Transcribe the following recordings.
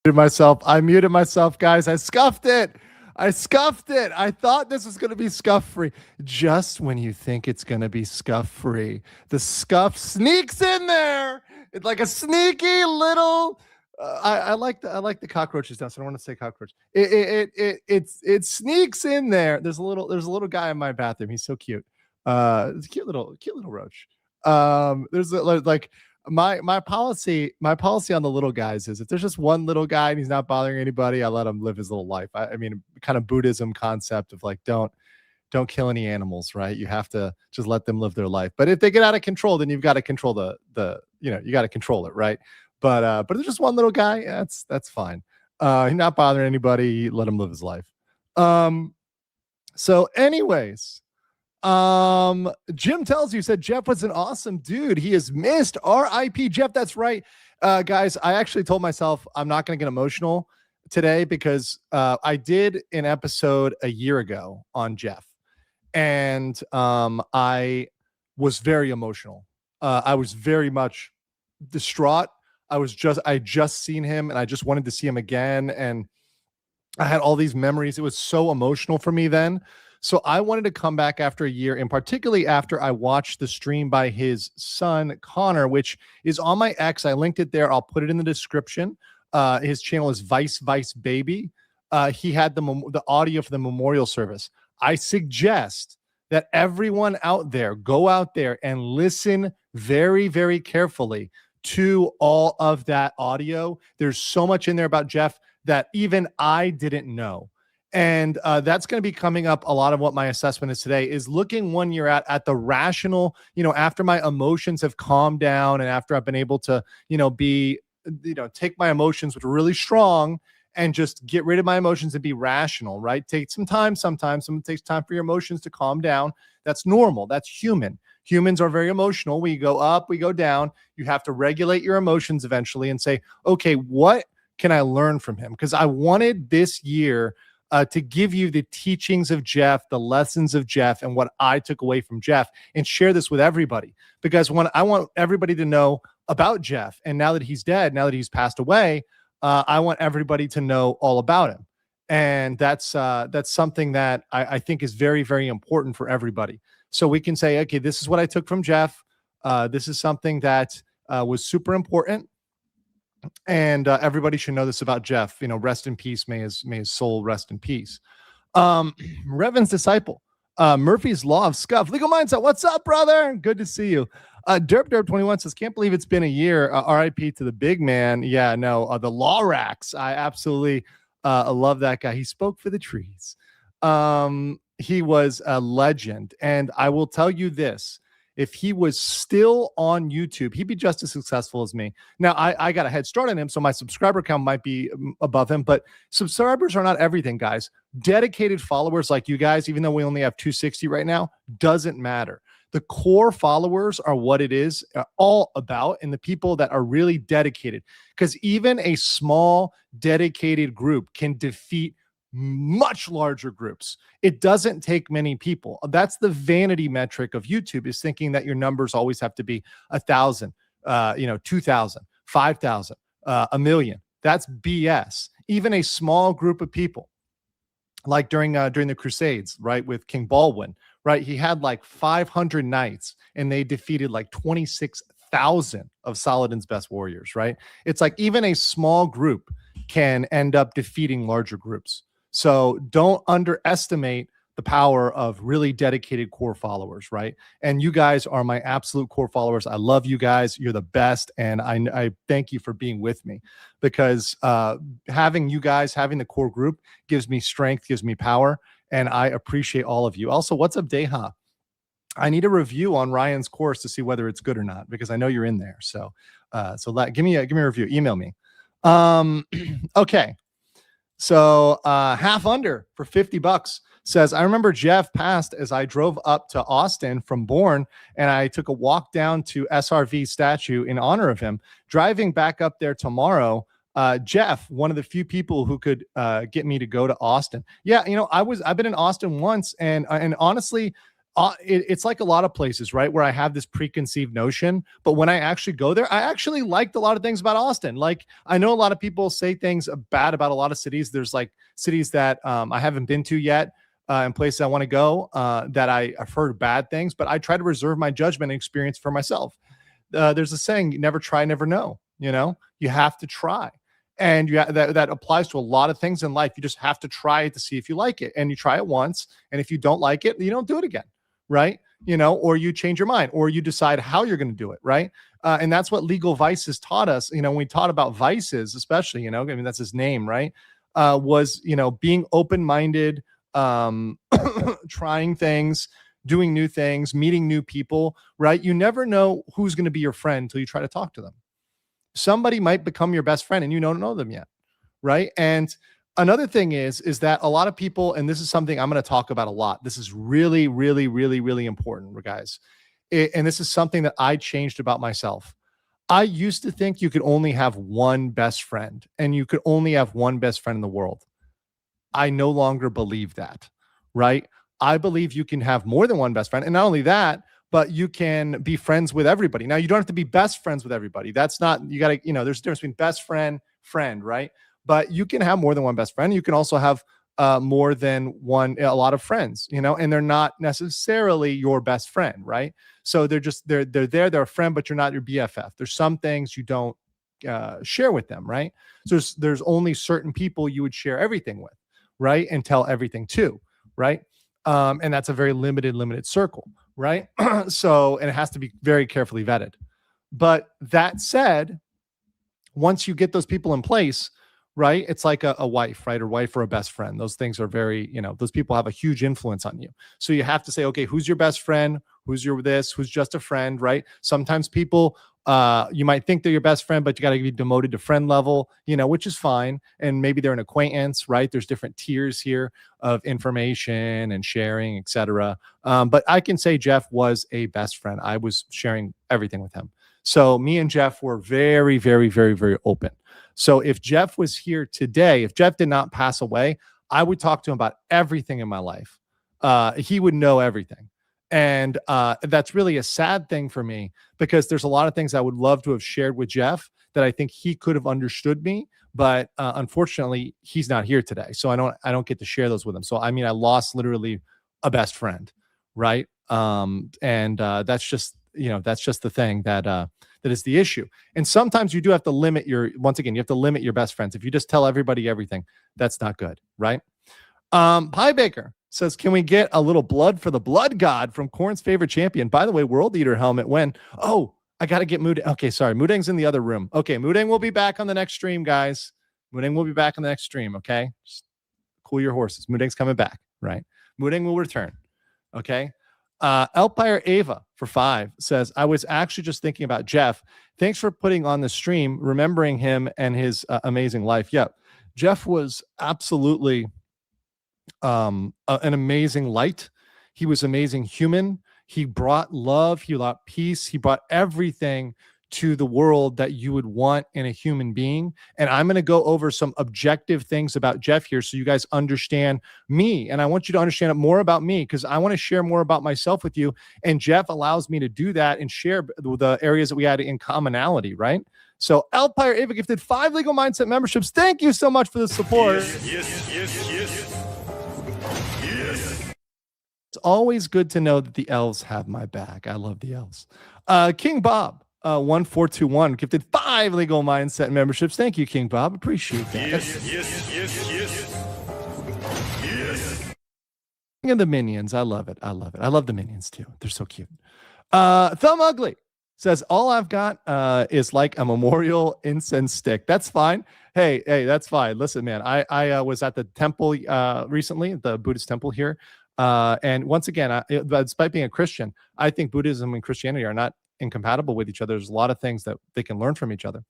I muted myself, guys. I scuffed it. I scuffed it. I thought this was going to be scuff free. Just when you think it's going to be scuff free, the scuff sneaks in there. It's like a sneaky little. I like the cockroaches down, so I don't want to say cockroach. It sneaks in there. There's a little guy in my bathroom. He's so cute. It's a cute little roach. There's like my policy on the little guys is if there's just one little guy and he's not bothering anybody, I let him live his little life. I mean, kind of Buddhism concept of like don't kill any animals, right? You have to just let them live their life. But if they get out of control, then you've got to control the you got to control it, right? But if there's just one little guy, that's fine. He's not bothering anybody. Let him live his life. So anyways, Jim tells you, said Jeff was an awesome dude. He is missed. R.I.P. Jeff. That's right. Guys, I actually told myself I'm not going to get emotional today because I did an episode a year ago on Jeff. And I was very emotional. I was very much distraught. I just seen him and I just wanted to see him again. And I had all these memories. It was so emotional for me then. So I wanted to come back after a year, and particularly after I watched the stream by his son, Connor, which is on my X. I linked it there. I'll put it in the description. His channel is Vice Baby. He had the audio for the memorial service. I suggest that everyone out there go out there and listen very, very carefully to all of that audio. There's so much in there about Jeff that even I didn't know. And that's going to be coming up. A lot of what my assessment is today is looking 1 year at the rational, after my emotions have calmed down and after I've been able to, take my emotions, which are really strong, and just get rid of my emotions and be rational, right? Take some time. Sometimes it takes time for your emotions to calm down. That's normal. That's human. Humans are very emotional. We go up, we go down. You have to regulate your emotions eventually and say, okay, what can I learn from him? Because I wanted this year to give you the teachings of Jeff, the lessons of Jeff, and what I took away from Jeff, and share this with everybody. Because when I want everybody to know about Jeff, and now that he's dead, now that he's passed away, I want everybody to know all about him. And that's something that I think is very, very important for everybody. So we can say, okay, this is what I took from Jeff. This is something that was super important. And everybody should know this about Jeff. Rest in peace. May his soul rest in peace. Revan's disciple, Murphy's Law of Scuff. Legal Mindset. What's up, brother? Good to see you. Derp21 says, can't believe it's been a year. RIP to the big man. Yeah, no, the Law Racks. I absolutely love that guy. He spoke for the trees. He was a legend. And I will tell you this. If he was still on YouTube, he'd be just as successful as me. Now, I got a head start on him, so my subscriber count might be above him, but subscribers are not everything, guys. Dedicated followers like you guys, even though we only have 260 right now, doesn't matter. The core followers are what it is all about, and the people that are really dedicated. Because even a small, dedicated group can defeat much larger groups. It doesn't take many people. That's the vanity metric of YouTube, is thinking that your numbers always have to be 1,000, 2,000, 5,000, 1,000,000. That's BS. Even a small group of people, like during the Crusades, right, with King Baldwin, right? He had like 500 knights, and they defeated like 26,000 of Saladin's best warriors, right? It's like even a small group can end up defeating larger groups. So don't underestimate the power of really dedicated core followers, right? And you guys are my absolute core followers. I love you guys. You're the best. And I thank you for being with me, because having you guys, having the core group gives me strength, gives me power. And I appreciate all of you. Also, what's up, Deha? I need a review on Ryan's course to see whether it's good or not, because I know you're in there. So give me a review. Email me. Okay. So half under for $50 says, I remember Jeff passed as I drove up to Austin from Bourne, and I took a walk down to SRV statue in honor of him. Driving back up there tomorrow, Jeff, one of the few people who could get me to go to Austin. Yeah, I've been in Austin once, and honestly, it's like a lot of places, right, where I have this preconceived notion, but when I actually go there, I actually liked a lot of things about Austin. Like, I know a lot of people say things bad about a lot of cities. There's like cities that I haven't been to yet, and places I want to go that I've heard bad things, but I try to reserve my judgment and experience for myself. There's a saying, you never try, never know. You have to try. And that applies to a lot of things in life. You just have to try it to see if you like it. And you try it once. And if you don't like it, you don't do it again. Right. Or you change your mind, or you decide how you're going to do it. Right. And that's what Legal Vices taught us. When we taught about vices, especially, I mean, that's his name, right? Was, being open-minded, trying things, doing new things, meeting new people, right? You never know who's going to be your friend until you try to talk to them. Somebody might become your best friend and you don't know them yet, right? And another thing is that a lot of people, and this is something I'm going to talk about a lot. This is really, really, really, really important, guys. And this is something that I changed about myself. I used to think you could only have one best friend, and you could only have one best friend in the world. I no longer believe that, right? I believe you can have more than one best friend. And not only that, but you can be friends with everybody. Now, you don't have to be best friends with everybody. That's not, you got to, there's a difference between best friend, right? But you can have more than one best friend. You can also have more than one, a lot of friends, and they're not necessarily your best friend, right? So they're they're a friend, but you're not your BFF. There's some things you don't share with them, right? So there's only certain people you would share everything with, right? And tell everything to, right? And that's a very limited circle, right? So, and it has to be very carefully vetted. But that said, once you get those people in place, right, it's like a wife, right? Or wife or a best friend. Those things are very, those people have a huge influence on you. So you have to say, okay, who's your best friend? Who's your this? Who's just a friend, right? Sometimes people, you might think they're your best friend, but you got to be demoted to friend level, which is fine. And maybe they're an acquaintance, right? There's different tiers here of information and sharing, etc. But I can say Jeff was a best friend. I was sharing everything with him. So me and Jeff were very, very, very, very open. So if Jeff was here today, if Jeff did not pass away, I would talk to him about everything in my life. He would know everything. And that's really a sad thing for me, because there's a lot of things I would love to have shared with Jeff that I think he could have understood me. But unfortunately, he's not here today. So I don't get to share those with him. So, I mean, I lost literally a best friend. Right. And that's just the thing that is the issue. And sometimes you do have to limit you have to limit your best friends. If you just tell everybody everything, that's not good. Right. Pie Baker says, can we get a little blood for the blood god from Corn's favorite champion? By the way, World Eater helmet when? Oh, I got to get Moodang. Okay, sorry. Moodang's in the other room. Okay, Moodang will be back on the next stream, guys. Moodang will be back on the next stream, okay? Just cool your horses. Moodang's coming back, right? Moodang will return, okay? Elpire Ava for 5 says, I was actually just thinking about Jeff. Thanks for putting on the stream, remembering him and his amazing life. Yeah, Jeff was absolutely an amazing light. He was amazing human. He brought love. He brought peace. He brought everything to the world that you would want in a human being. And I'm going to go over some objective things about Jeff here so you guys understand me. And I want you to understand more about me, because I want to share more about myself with you. And Jeff allows me to do that and share the areas that we had in commonality, right? So Elpire Ava gifted 5 Legal Mindset memberships. Thank you so much for the support. Yes. It's always good to know that the elves have my back. I love the elves. King Bob 1421 gifted 5 Legal Mindset memberships. Thank you, King Bob. Appreciate that. Yes. And the minions. I love it. I love the minions too. They're so cute. Thumb Ugly says, all I've got is like a memorial incense stick. That's fine. Hey, that's fine. Listen, man, I was at the temple recently, the Buddhist temple here. And once again, despite being a Christian, I think Buddhism and Christianity are not incompatible with each other. There's a lot of things that they can learn from each other.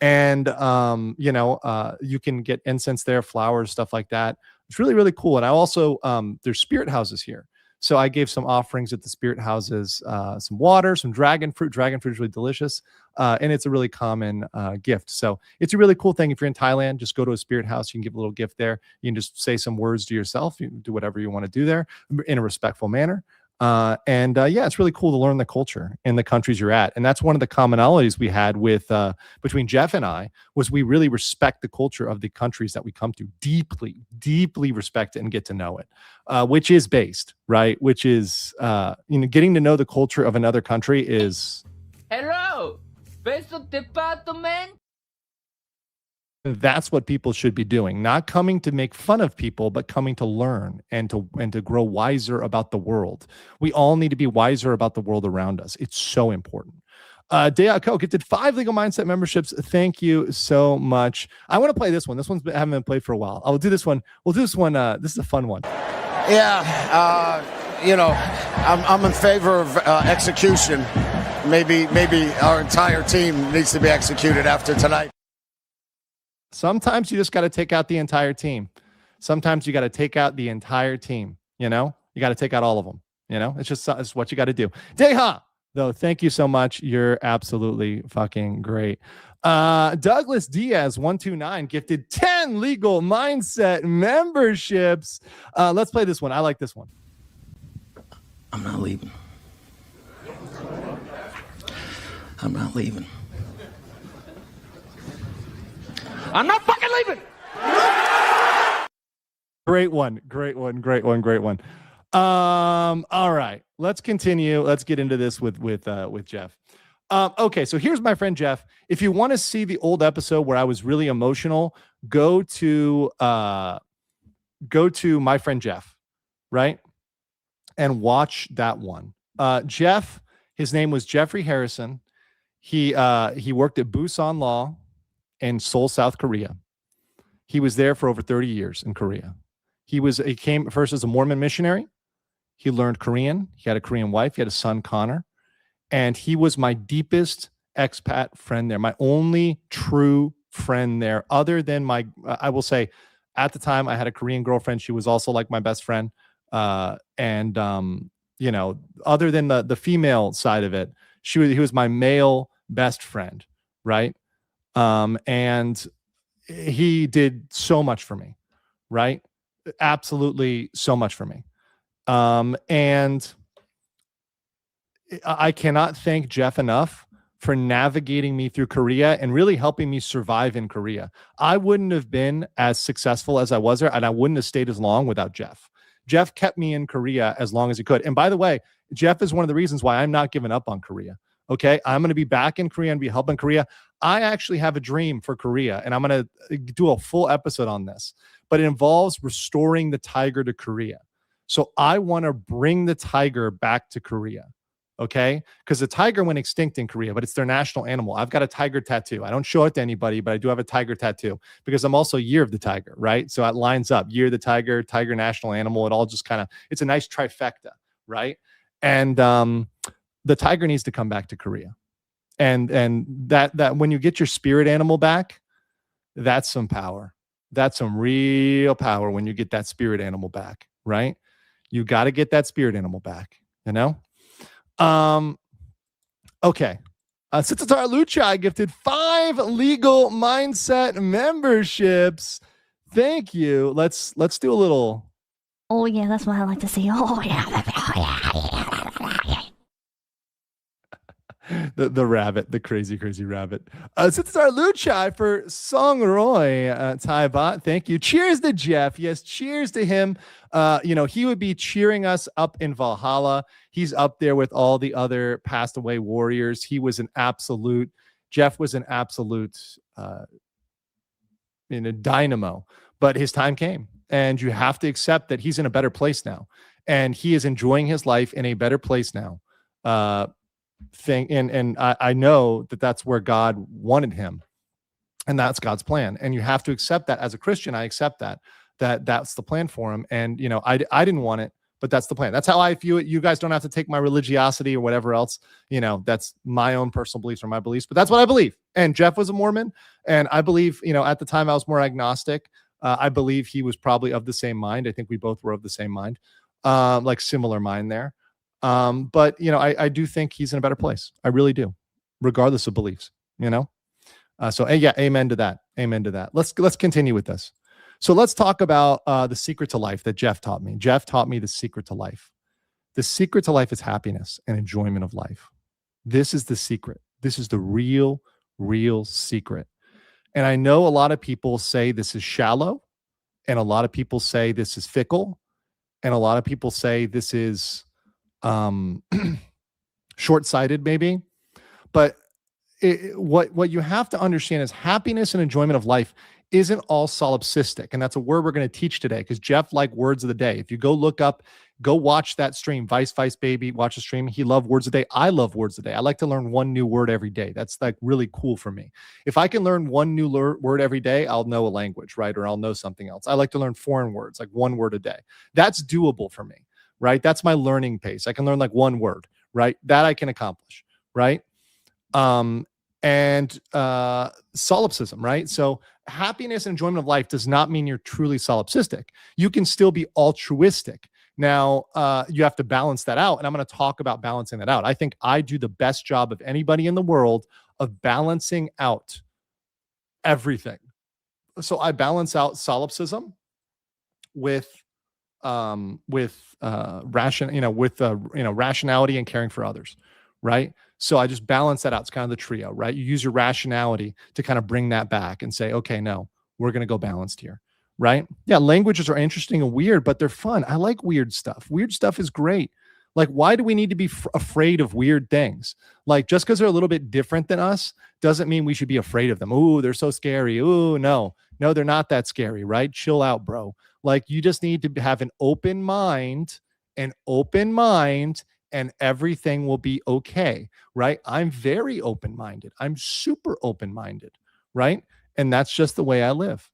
And, you can get incense there, flowers, stuff like that. It's really, really cool. And I also, there's spirit houses here. So I gave some offerings at the spirit houses, some water, some dragon fruit. Dragon fruit is really delicious. And it's a really common gift. So it's a really cool thing. If you're in Thailand, just go to a spirit house. You can give a little gift there. You can just say some words to yourself. You can do whatever you want to do there in a respectful manner. Yeah, it's really cool to learn the culture in the countries you're at. And that's one of the commonalities we had with between Jeff and I, was we really respect the culture of the countries that we come to, deeply, deeply respect it and get to know it, which is based, right? Which is, getting to know the culture of another country is. Hello, Beso Department. That's what people should be doing, not coming to make fun of people, but coming to learn and to grow wiser about the world. We all need to be wiser about the world around us. It's so important. Dea Coke, it did 5 Legal Mindset memberships. Thank you so much. I want to play this one. This one's haven't been played for a while. I'll do this one. We'll do this one. This is a fun one. Yeah, I'm in favor of execution. Maybe our entire team needs to be executed after tonight. Sometimes you just got to take out the entire team. Sometimes you got to take out the entire team. You got to take out all of them. It's what you got to do. Deha, though, thank you so much. You're absolutely fucking great. Douglas Diaz 129 gifted 10 Legal Mindset memberships. Let's play this one. I like this one. I'm not leaving. I'm not leaving. I'm not fucking leaving. Great one. All right, let's continue. Let's get into this with Jeff. Okay, so here's my friend Jeff. If you want to see the old episode where I was really emotional, go to my friend Jeff, right? And watch that one. Jeff, his name was Jeffrey Harrison. He worked at Busan Law in Seoul, South Korea. He was there for over 30 years in Korea. He came first as a Mormon missionary. He learned Korean. He had a Korean wife. He had a son, Connor. And he was my deepest expat friend there, my only true friend there, other than I will say, at the time I had a Korean girlfriend. She was also like my best friend. Other than the female side of it, he was my male best friend, right? And he did so much for me, right? Absolutely so much for me. And I cannot thank Jeff enough for navigating me through Korea and really helping me survive in Korea. I wouldn't have been as successful as I was there, and I wouldn't have stayed as long without Jeff. Jeff kept me in Korea as long as he could. And by the way, Jeff is one of the reasons why I'm not giving up on Korea. Okay, I'm going to be back in Korea and be helping Korea. I actually have a dream for Korea, and I'm going to do a full episode on this, but it involves restoring the tiger to Korea. So I want to bring the tiger back to Korea, okay? Because the tiger went extinct in Korea, but it's their national animal. I've got a tiger tattoo. I don't show it to anybody, but I do have a tiger tattoo because I'm also Year of the Tiger, right? So it lines up. Year of the Tiger, tiger national animal. It all just kind of, it's a nice trifecta, right? And the tiger needs to come back to Korea. And that when you get your spirit animal back, that's some power. That's some real power when you get that spirit animal back, right? You got to get that spirit animal back, Okay. Sitatar Luchai gifted 5 Legal Mindset memberships. Thank you. Let's do a little. Oh yeah, that's what I like to see. Oh yeah. The rabbit, the crazy rabbit. Sitatar Luchai for Song Roy Taibot. Thank you. Cheers to Jeff. Yes, cheers to him. He would be cheering us up in Valhalla. He's up there with all the other passed away warriors. Jeff was an absolute dynamo, but his time came, and you have to accept that he's in a better place now, and he is enjoying his life in a better place now. I know that that's where God wanted him, and that's God's plan, and you have to accept that. As a Christian, I accept that's the plan for him. And I didn't want it, but that's the plan. That's how I view it. You guys don't have to take my religiosity or whatever else. That's my own personal beliefs or my beliefs, but that's what I believe. And Jeff was a Mormon, and I believe, at the time I was more agnostic. I believe he was probably of the same mind. I think we both were of the same mind, like similar mind there. But I do think he's in a better place. I really do, regardless of beliefs, so yeah, amen to that. Amen to that. Let's continue with this. So let's talk about the secret to life that Jeff taught me. Jeff taught me the secret to life. The secret to life is happiness and enjoyment of life. This is the secret. This is the real, real secret. And I know a lot of people say this is shallow, and a lot of people say this is fickle, and a lot of people say this is short-sighted, maybe. But what you have to understand is happiness and enjoyment of life isn't all solipsistic, and that's a word we're going to teach today because Jeff liked words of the day. If you go watch that stream, Vice Baby, watch the stream. He loved words of the day. I love words of the day. I like to learn one new word every day. That's like really cool for me. If I can learn one new word every day, I'll know a language, right? Or I'll know something else. I like to learn foreign words, like one word a day. That's doable for me, right? That's my learning pace. I can learn like one word, right? That I can accomplish, right? And solipsism, right? So happiness and enjoyment of life does not mean you're truly solipsistic. You can still be altruistic. Now, you have to balance that out, and I'm going to talk about balancing that out. I think I do the best job of anybody in the world of balancing out everything. So I balance out solipsism with rationality and caring for others, right? So I just balance that out. It's kind of the trio, right? You use your rationality to kind of bring that back and say, okay, no, we're going to go balanced here, right? Yeah, languages are interesting and weird, but they're fun. I like weird stuff. Weird stuff is great. Like, why do we need to be afraid of weird things? Like, just because they're a little bit different than us doesn't mean we should be afraid of them. Ooh, they're so scary. Ooh, no, they're not that scary, right? Chill out, bro. Like, you just need to have an open mind, and everything will be okay, right? I'm very open-minded. I'm super open-minded, right? And that's just the way I live,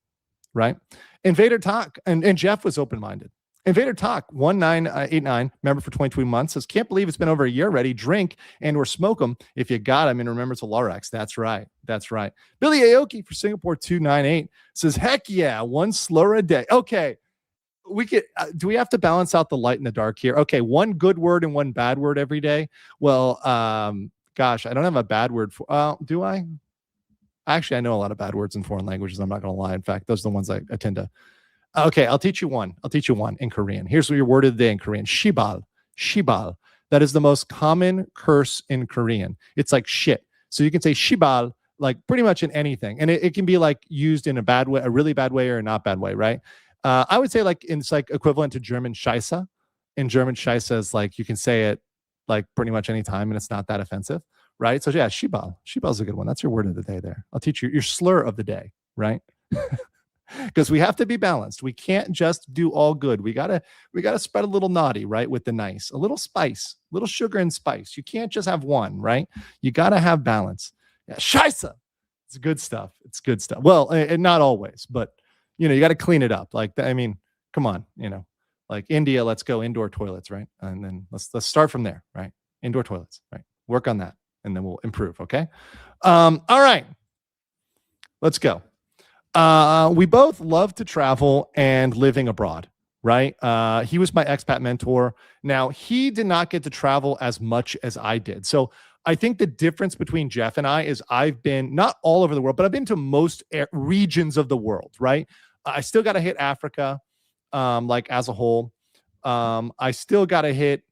right? Invader Talk, and Jeff was open-minded. Invader Talk 1989, member for 22 months, says, can't believe it's been over a year already. Drink and or smoke them if you got them. And remember to Lorax. That's right. That's right. Billy Aoki for Singapore 298 says, heck yeah, one slur a day. Okay. We could do we have to balance out the light and the dark here? Okay, one good word and one bad word every day. Well, gosh, I don't have a bad word for do I? Actually, I know a lot of bad words in foreign languages. I'm not gonna lie. In fact, those are the ones I tend to. Okay, I'll teach you one. In Korean. Here's your word of the day in Korean. Shibal. Shibal. That is the most common curse in Korean. It's like shit. So you can say shibal like pretty much in anything. And it can be like used in a bad way, a really bad way, or a not bad way, right? I would say it's like equivalent to German Scheiße. In German, Scheiße is like you can say it like pretty much any time and it's not that offensive, right? So yeah, Shibal. Shibal is a good one. That's your word of the day there. I'll teach you your slur of the day, right? Because we have to be balanced. We can't just do all good. We gotta spread a little naughty, right? With the nice, a little spice, little sugar and spice. You can't just have one, right? You gotta have balance. Yeah, Scheiße. It's good stuff. It's good stuff. Well, and not always, but you got to clean it up. Like, I mean, come on, like India, let's go indoor toilets, right? And then let's start from there, right? Indoor toilets, right? Work on that, and then we'll improve. Okay. All right, let's go. We both love to travel and living abroad, right? He was my expat mentor. Now, he did not get to travel as much as I did. So I think the difference between Jeff and I is I've been not all over the world, but I've been to most regions of the world, right? I still got to hit Africa, like as a whole. I still got to hit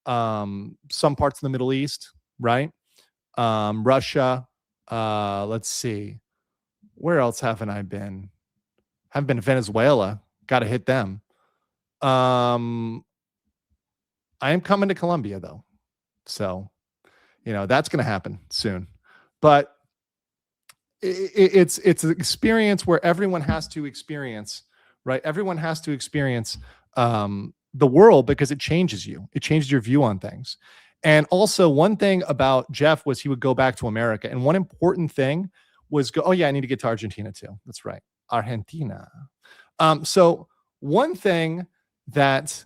some parts of the Middle East, right? Russia. Let's see. Where else haven't I been? Haven't been to Venezuela. Got to hit them. I am coming to Colombia though. So, that's going to happen soon. But it's an experience where everyone has to experience, right? Everyone has to experience the world because it changes you. It changes your view on things. And also one thing about Jeff was he would go back to America. And one important thing was I need to get to Argentina too. That's right. Argentina. So one thing that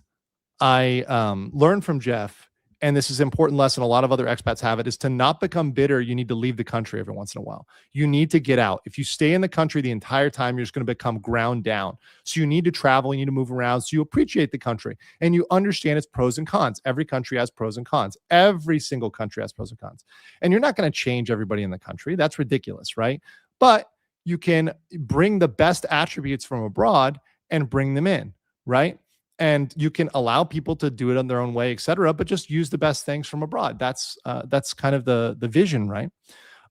I learned from Jeff, and this is an important lesson, a lot of other expats have it, is to not become bitter. You need to leave the country every once in a while. You need to get out. If you stay in the country the entire time, you're just going to become ground down. So you need to travel, you need to move around, so you appreciate the country and you understand its pros and cons. Every country has pros and cons. Every single country has pros and cons. And you're not going to change everybody in the country. That's ridiculous, right? But you can bring the best attributes from abroad and bring them in, right? and you can allow people to do it on their own way, etc. But just use the best things from abroad. That's kind of the vision, right?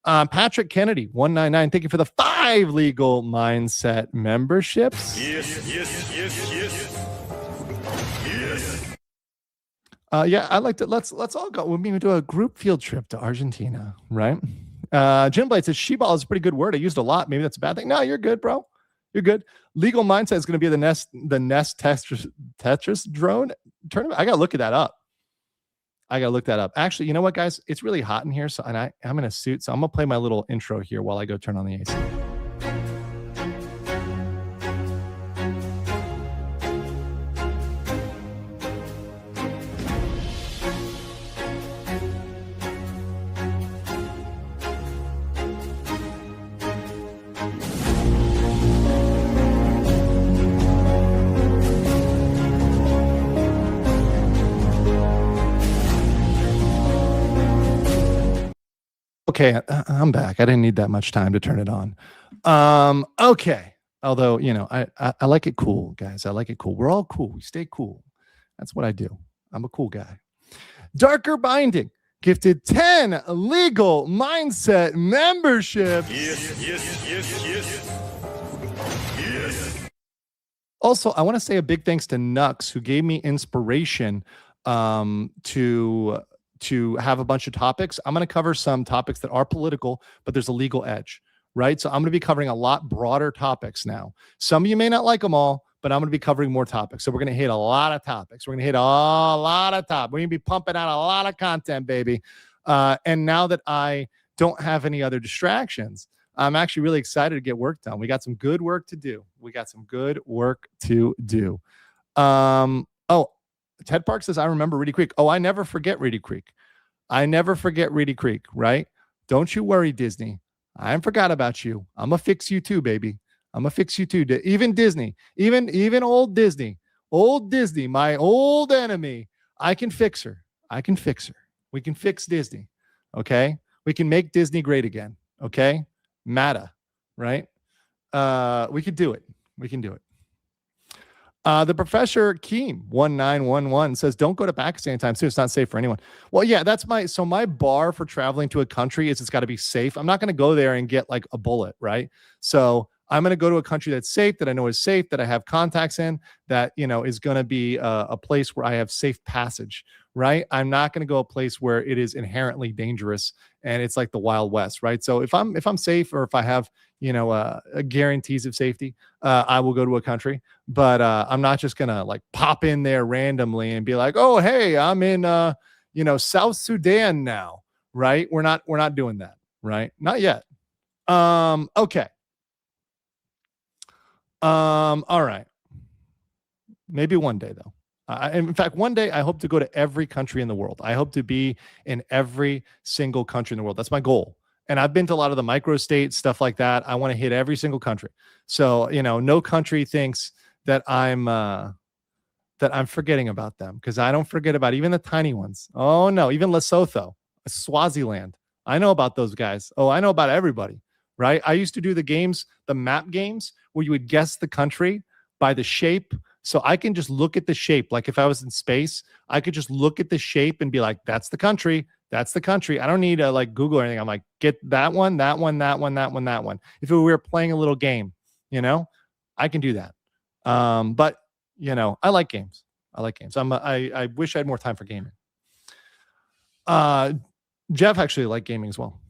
Patrick Kennedy 199. Thank you for the 5 legal mindset memberships. Yeah, I like to let's all go. We'll maybe do a group field trip to Argentina, right? Jim Blade says she-ball is a pretty good word. I used a lot. Maybe that's a bad thing. No, you're good, bro. You're good. Legal mindset is going to be the Nest Tetris drone tournament. I gotta look that up. Actually, you know what, guys? It's really hot in here, so I'm in a suit, so I'm gonna play my little intro here while I go turn on the AC. Okay, I'm back. I didn't need that much time to turn it on. Okay. Although, I like it cool, guys. I like it cool. We're all cool. We stay cool. That's what I do. I'm a cool guy. Darker Binding gifted 10 legal mindset memberships. Yes. Also, I want to say a big thanks to Nux, who gave me inspiration to have a bunch of topics. I'm going to cover some topics that are political, but there's a legal edge, right? So I'm going to be covering a lot broader topics now. Some of you may not like them all, but I'm going to be covering more topics. So we're going to hit a lot of topics. We're going to hit a lot of topics. We're going to be pumping out a lot of content, baby. And now that I don't have any other distractions, I'm actually really excited to get work done. We got some good work to do. Ted Park says, I remember Reedy Creek. Oh, I never forget Reedy Creek. Right? Don't you worry, Disney. I haven't forgot about you. I'm going to fix you too, baby. I'm going to fix you too. Even Disney, even old Disney, my old enemy. I can fix her. We can fix Disney. Okay? We can make Disney great again. Okay? Mata, right? We could do it. The Professor Keem 1911 says, don't go to Pakistan anytime soon. It's not safe for anyone. Well, yeah, that's my bar for traveling to a country is it's got to be safe. I'm not going to go there and get like a bullet, right? So I'm going to go to a country that's safe, that I know is safe, that I have contacts in, that, is going to be a place where I have safe passage, right? I'm not going to go a place where it is inherently dangerous and it's like the Wild West, right? So if I'm safe, or if I have, guarantees of safety, I will go to a country, but I'm not just going to like pop in there randomly and be like, oh, hey, I'm in, South Sudan now, right? We're not doing that, right? Not yet. Okay. All right. Maybe one day, though. In fact, one day I hope to go to every country in the world. I hope to be in every single country in the world. That's my goal. And I've been to a lot of the microstates, stuff like that. I want to hit every single country. So, no country thinks that I'm forgetting about them, because I don't forget about even the tiny ones. Oh no, even Lesotho, Swaziland. I know about those guys. Oh, I know about everybody, right? I used to do the map games where you would guess the country by the shape. So I can just look at the shape. Like if I was in space, I could just look at the shape and be like, that's the country. I don't need to like Google or anything. I'm like, get that one. If we were playing a little game, I can do that. But I like games. I wish I had more time for gaming. Jeff actually liked gaming as well.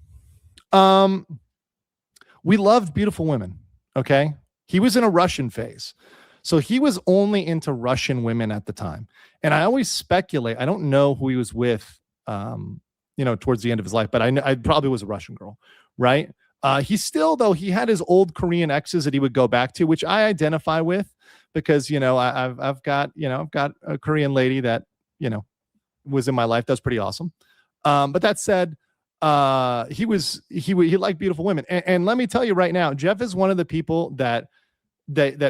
We loved beautiful women. Okay. He was in a Russian phase. So he was only into Russian women at the time. And I always speculate, I don't know who he was with, towards the end of his life, but I probably was a Russian girl, right? He still, though, he had his old Korean exes that he would go back to, which I identify with because, I've got a Korean lady that, was in my life. That's pretty awesome. But that said, he liked beautiful women. And let me tell you right now, Jeff is one of the people that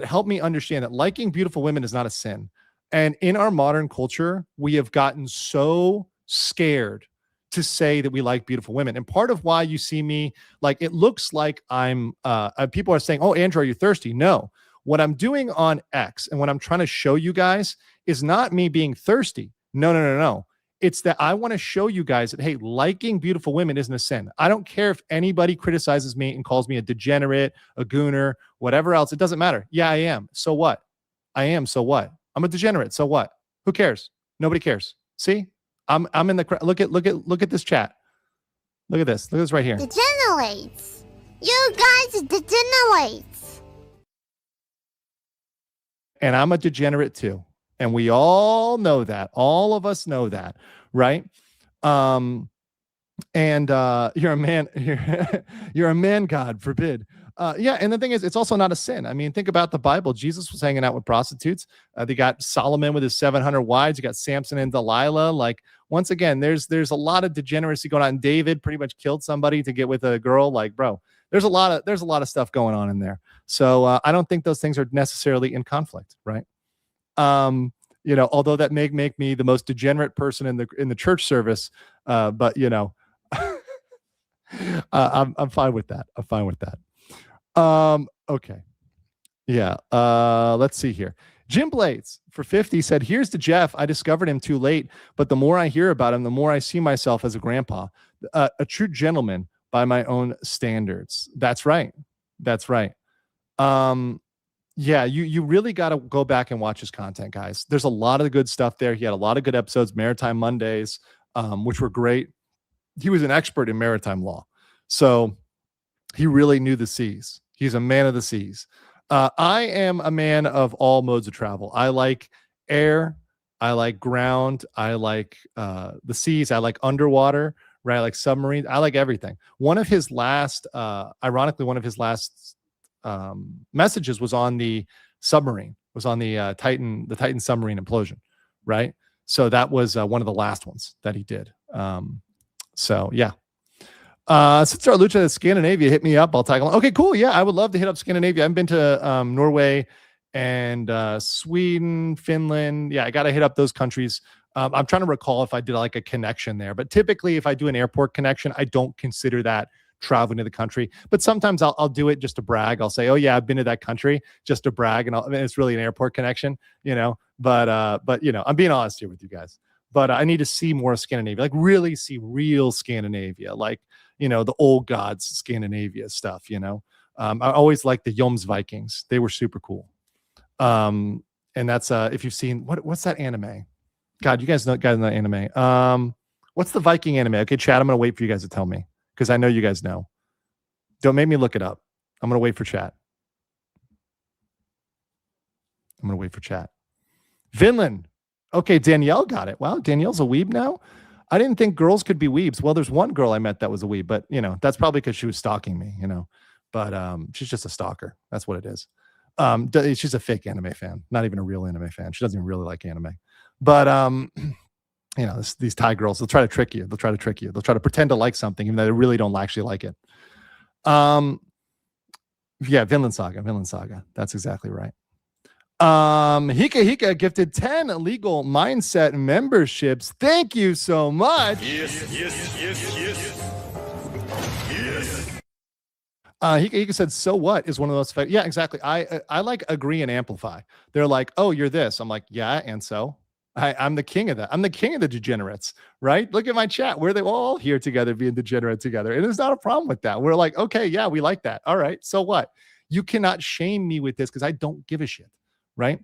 helped me understand that liking beautiful women is not a sin. And in our modern culture, we have gotten so scared to say that we like beautiful women. And part of why you see me, like, it looks like I'm, people are saying, oh, Andrew, are you thirsty? No. What I'm doing on X and what I'm trying to show you guys is not me being thirsty. No. It's that I want to show you guys that, hey, liking beautiful women isn't a sin. I don't care if anybody criticizes me and calls me a degenerate, a gooner, whatever else. It doesn't matter. Yeah, I am. So what? I am. So what? I'm a degenerate. So what? Who cares? Nobody cares. See? I'm in the look at this chat. Look at this. Look at this right here. Degenerates. You guys degenerates. And I'm a degenerate too. And we all know that. All of us know that, right? And you're a man, you're a man, God forbid. Yeah, and the thing is, it's also not a sin. I mean, think about the Bible. Jesus was hanging out with prostitutes. They got Solomon with his 700 wives. You got Samson and Delilah. Like, once again, there's a lot of degeneracy going on. David pretty much killed somebody to get with a girl. Like, bro, there's a lot of stuff going on in there. So I don't think those things are necessarily in conflict, right? Although that may make me the most degenerate person in the church service, but I'm fine with that. I'm fine with that. Okay. Yeah. Let's see here. Jim Blades for 50 said, here's to Jeff. I discovered him too late, but the more I hear about him, the more I see myself as a grandpa, a true gentleman by my own standards. That's right. That's right. Yeah, you really got to go back and watch his content, guys. There's a lot of good stuff there. He had a lot of good episodes, Maritime Mondays, which were great. He was an expert in maritime law. So he really knew the seas. He's a man of the seas. I am a man of all modes of travel. I like air. I like ground. I like the seas. I like underwater, right? I like submarines. I like everything. One of his last messages was on the submarine, was on the Titan submarine implosion, right? So that was one of the last ones that he did. So yeah. Since our Lucha Scandinavia, hit me up. I'll tag along. Okay, cool. Yeah, I would love to hit up Scandinavia. I've been to Norway and Sweden, Finland. Yeah, I got to hit up those countries. I'm trying to recall if I did like a connection there, but typically if I do an airport connection, I don't consider that traveling to the country. But sometimes I'll do it just to brag. I'll say, oh yeah, I've been to that country just to brag, and it's really an airport connection, But I'm being honest here with you guys. But I need to see more of Scandinavia, like really see real Scandinavia, like the old gods Scandinavia stuff. I always liked the Joms Vikings. They were super cool. And that's if you've seen what's that anime? God, you guys know anime. What's the Viking anime? Okay, chat. I'm gonna wait for you guys to tell me because I know you guys know. Don't make me look it up. I'm gonna wait for chat. Vinland. Okay, Danielle got it. Wow, Danielle's a weeb now. I didn't think girls could be weebs. Well, there's one girl I met that was a weeb, but that's probably because she was stalking me. But she's just a stalker. That's what it is. She's a fake anime fan, not even a real anime fan. She doesn't even really like anime. But these Thai girls, they'll try to trick you. They'll try to pretend to like something, even though they really don't actually like it. Yeah, Vinland Saga. That's exactly right. Hika gifted 10 legal mindset memberships. Thank you so much. Yes. Hika said, so what is one of those? Yeah, exactly. I like agree and amplify. They're like, oh, you're this. I'm like, yeah, and so I'm the king of that. I'm the king of the degenerates, right? Look at my chat. We're all here together being degenerate together. And there's not a problem with that. We're like, okay, yeah, we like that. All right, so what? You cannot shame me with this because I don't give a shit, right?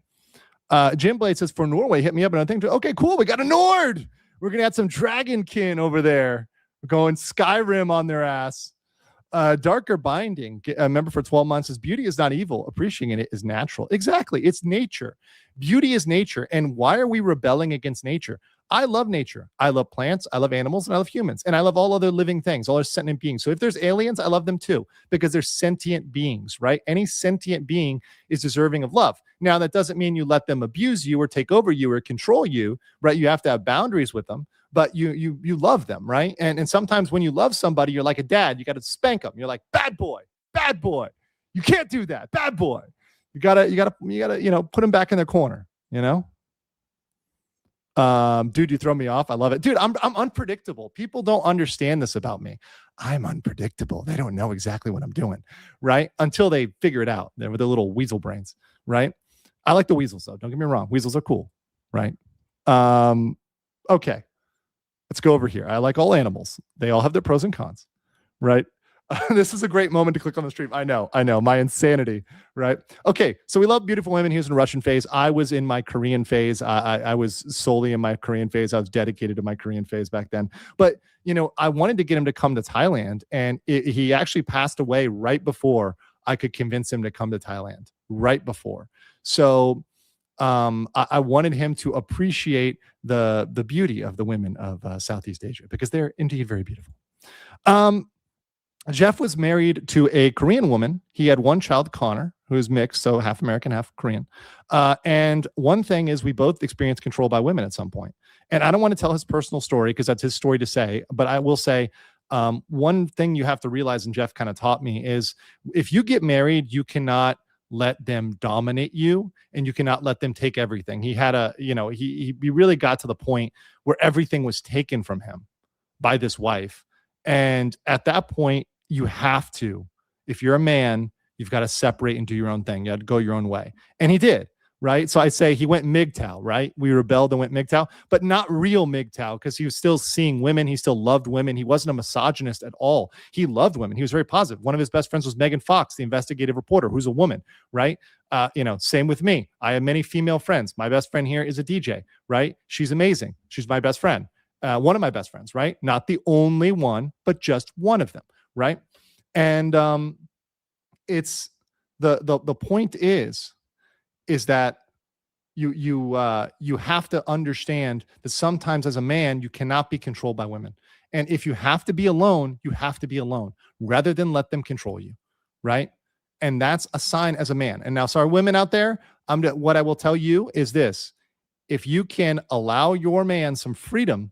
Jim Blade says, for Norway, hit me up. And I think, okay, cool. We got a Nord. We're going to add some Dragonkin over there. We're going Skyrim on their ass. Darker Binding, a member for 12 months, says beauty is not evil. Appreciating it is natural. Exactly. It's nature. Beauty is nature. And why are we rebelling against nature? I love nature. I love plants. I love animals. And I love humans. And I love all other living things, all our sentient beings. So if there's aliens, I love them too, because they're sentient beings, right? Any sentient being is deserving of love. Now, that doesn't mean you let them abuse you or take over you or control you, right? You have to have boundaries with them. But you love them, right? And sometimes when you love somebody, you're like a dad. You got to spank them. You're like, bad boy. You can't do that, bad boy. You gotta put them back in their corner. Dude, you throw me off. I love it, dude. I'm unpredictable. People don't understand this about me. I'm unpredictable. They don't know exactly what I'm doing, right? Until they figure it out. They're with their little weasel brains, right? I like the weasels though. Don't get me wrong. Weasels are cool, right? Okay, let's go over here. I like all animals. They all have their pros and cons, right? This is a great moment to click on the stream. I know, my insanity, right? Okay, so we love beautiful women. He was in Russian phase. I was in my Korean phase. I was solely in my Korean phase. I was dedicated to my Korean phase back then. But, I wanted to get him to come to Thailand, and he actually passed away right before I could convince him to come to Thailand, right before. So I wanted him to appreciate the beauty of the women of Southeast Asia, because they're indeed very beautiful. Jeff was married to a Korean woman. He had one child, Connor, who is mixed, so half American, half Korean. And one thing is, we both experienced control by women at some point. And I don't want to tell his personal story because that's his story to say, but I will say one thing you have to realize, and Jeff kind of taught me, is if you get married, you cannot let them dominate you, and you cannot let them take everything. He had he really got to the point where everything was taken from him by this wife. And at that point, you have to, if you're a man, you've got to separate and do your own thing. You had to go your own way. And he did, right? So I say he went MGTOW, right? We rebelled and went MGTOW, but not real MGTOW, because he was still seeing women. He still loved women. He wasn't a misogynist at all. He loved women. He was very positive. One of his best friends was Megan Fox, the investigative reporter, who's a woman, right? Same with me. I have many female friends. My best friend here is a DJ, right? She's amazing. She's my best friend. One of my best friends, right? Not the only one, but just one of them, right? And it's the point is that you have to understand that sometimes as a man, you cannot be controlled by women. And if you have to be alone, you have to be alone rather than let them control you, right? And that's a sign as a man. And now, sorry, women out there, what I will tell you is this: if you can allow your man some freedom,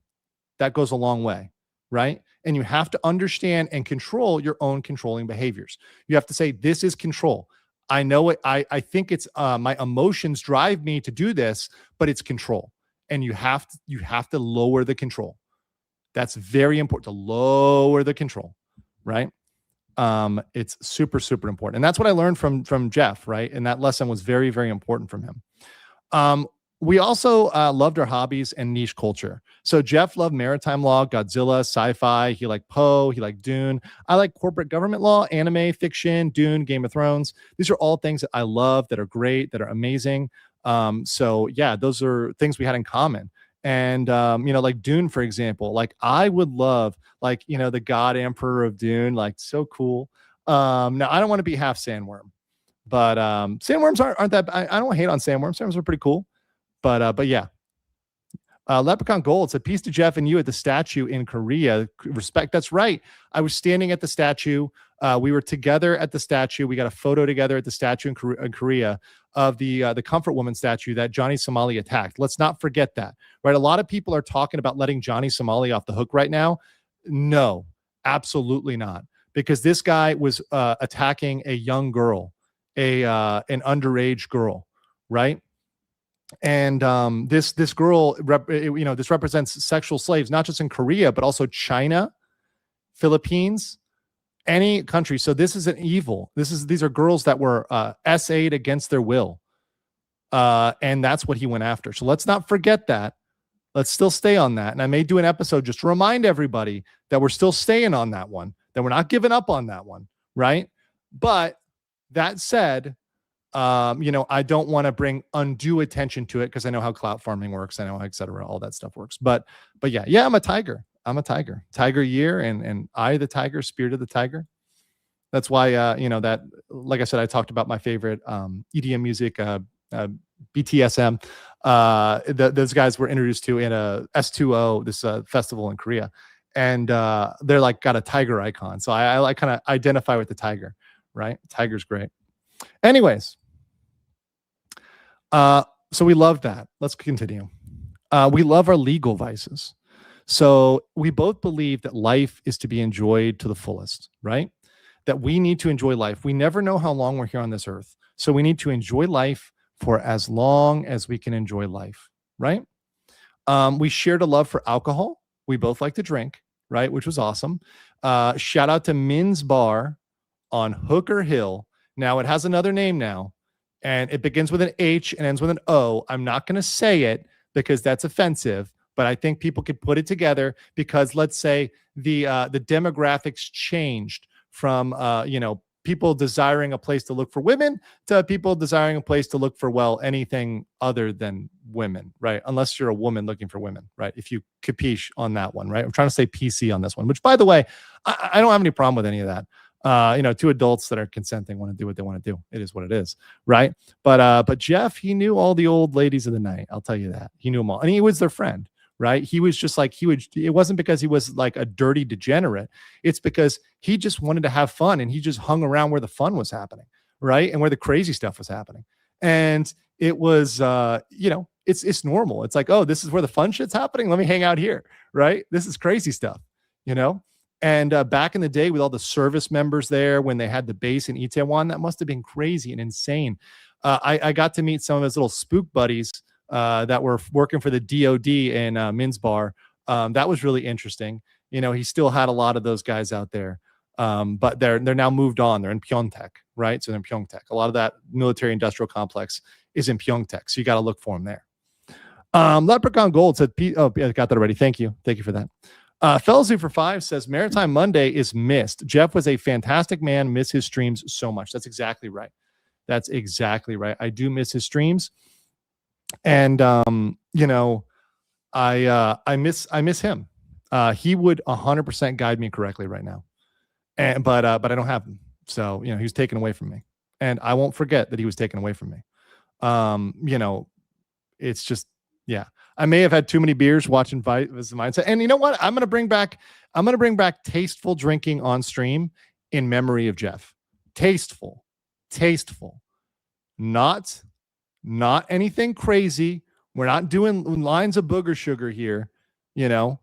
that goes a long way, right? And you have to understand and control your own controlling behaviors. You have to say, this is control. I know it. I think it's my emotions drive me to do this, but it's control. And you have to lower the control. That's very important, to lower the control, right? It's super, super important. And that's what I learned from Jeff, right? And that lesson was very, very important from him. We also loved our hobbies and niche culture. So Jeff loved maritime law, Godzilla, sci-fi. He liked Poe. He liked Dune. I like corporate government law, anime, fiction, Dune, Game of Thrones. These are all things that I love, that are great, that are amazing. So yeah, those are things we had in common. And like Dune, for example, like I would love, like, the God Emperor of Dune, like so cool. Now I don't want to be half sandworm, but sandworms aren't that. I don't hate on sandworms. Sandworms are pretty cool. But yeah. Leprechaun Gold said, peace to Jeff and you at the statue in Korea. Respect. That's right. I was standing at the statue. We were together at the statue. We got a photo together at the statue in Korea of the Comfort Woman statue that Johnny Somali attacked. Let's not forget that, right? A lot of people are talking about letting Johnny Somali off the hook right now. No, absolutely not. Because this guy was attacking a young girl, an underage girl, right? And this girl, this represents sexual slaves, not just in Korea, but also China, Philippines, any country. So this is an evil. These are girls that were SA'd against their will. And that's what he went after. So let's not forget that. Let's still stay on that. And I may do an episode just to remind everybody that we're still staying on that one, that we're not giving up on that one, right? But that said, I don't want to bring undue attention to it because I know how clout farming works. I know how, et cetera, all that stuff works. But yeah, I'm a tiger. Tiger year and eye of the tiger, spirit of the tiger. That's why, that, like I said, I talked about my favorite EDM music, BTSM. Those guys were introduced to in a S2O, this festival in Korea. And they're like got a tiger icon. So I kind of identify with the tiger, right? Tiger's great. Anyways, so we love that. Let's continue. We love our legal vices. So we both believe that life is to be enjoyed to the fullest, right? That we need to enjoy life. We never know how long we're here on this earth. So we need to enjoy life for as long as we can enjoy life, right? We shared a love for alcohol. We both like to drink, right? Which was awesome. Shout out to Min's Bar on Hooker Hill. Now it has another name now. and it begins with an H and ends with an O. I'm not going to say it because that's offensive, but I think people could put it together because let's say the demographics changed from people desiring a place to look for women to people desiring a place to look for, well, anything other than women, right? Unless you're a woman looking for women, right? If you capiche on that one, right? I'm trying to say PC on this one, which by the way, I don't have any problem with any of that. Two adults that are consenting want to do what they want to do. It is what it is, right? But Jeff, he knew all the old ladies of the night. I'll tell you that. He knew them all. And he was their friend, right? He was just like, it wasn't because he was like a dirty degenerate. It's because he just wanted to have fun and he just hung around where the fun was happening, right? And where the crazy stuff was happening. And it was, it's normal. It's like, oh, this is where the fun shit's happening. Let me hang out here, right? This is crazy stuff, And back in the day with all the service members there, when they had the base in Itaewon, that must have been crazy and insane. I got to meet some of his little spook buddies that were working for the DOD in Min's Bar. That was really interesting. He still had a lot of those guys out there, but they're now moved on. They're in Pyeongtaek, right? So they're in Pyeongtaek. A lot of that military industrial complex is in Pyeongtaek, so you got to look for them there. Leprechaun Gold said, "Oh, yeah, I got that already. Thank you for that." Felzu for 5 says Maritime Monday is missed. Jeff was a fantastic man. Miss his streams so much. That's exactly right. I do miss his streams. And I miss him. He would 100% guide me correctly right now. But I don't have him. So, he was taken away from me. And I won't forget that he was taken away from me. It's just, yeah. I may have had too many beers watching Vice Mindset. And you know what? I'm going to bring back tasteful drinking on stream in memory of Jeff. Tasteful. Not anything crazy. We're not doing lines of booger sugar here. We're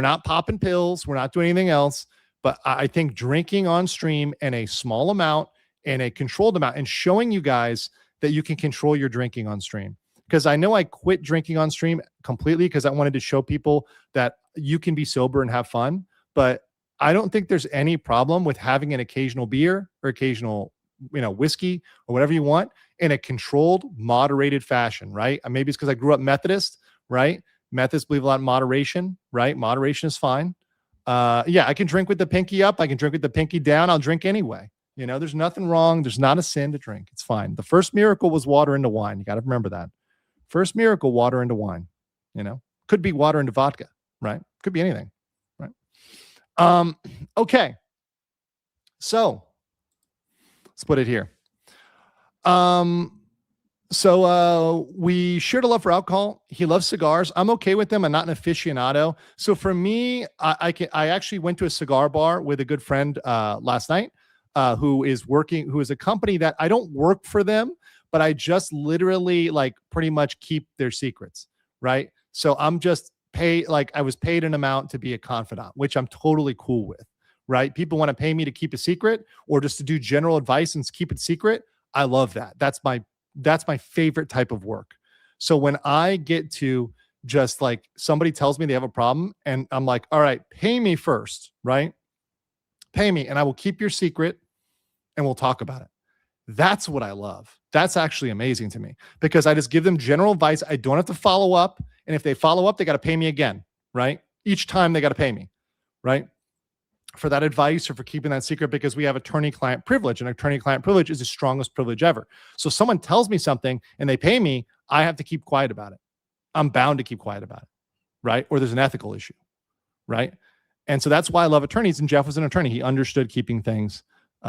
not popping pills. We're not doing anything else. But I think drinking on stream in a small amount and a controlled amount and showing you guys that you can control your drinking on stream. Because I know I quit drinking on stream completely because I wanted to show people that you can be sober and have fun. But I don't think there's any problem with having an occasional beer or occasional, whiskey or whatever you want in a controlled, moderated fashion, right? Maybe it's because I grew up Methodist, right? Methodists believe a lot in moderation, right? Moderation is fine. I can drink with the pinky up. I can drink with the pinky down. I'll drink anyway. There's nothing wrong. There's not a sin to drink. It's fine. The first miracle was water into wine. You got to remember that. First miracle, water into wine. Could be water into vodka, right? Could be anything, right? Okay. So let's put it here. So we shared a love for alcohol. He loves cigars. I'm okay with them. I'm not an aficionado. So for me, I actually went to a cigar bar with a good friend last night who is a company that I don't work for them, but I just literally pretty much keep their secrets, right? So I'm just I was paid an amount to be a confidant, which I'm totally cool with, right? People want to pay me to keep a secret or just to do general advice and keep it secret. I love that. That's my favorite type of work. So when I get to just somebody tells me they have a problem and I'm like, all right, pay me first, right? Pay me and I will keep your secret and we'll talk about it. That's what I love. That's actually amazing to me because I just give them general advice. I don't have to follow up. And if they follow up, they got to pay me again, right? Each time they got to pay me, right? For that advice or for keeping that secret because we have attorney-client privilege and attorney-client privilege is the strongest privilege ever. So someone tells me something and they pay me, I have to keep quiet about it. I'm bound to keep quiet about it, right? Or there's an ethical issue, right? And so that's why I love attorneys. And Jeff was an attorney. He understood keeping things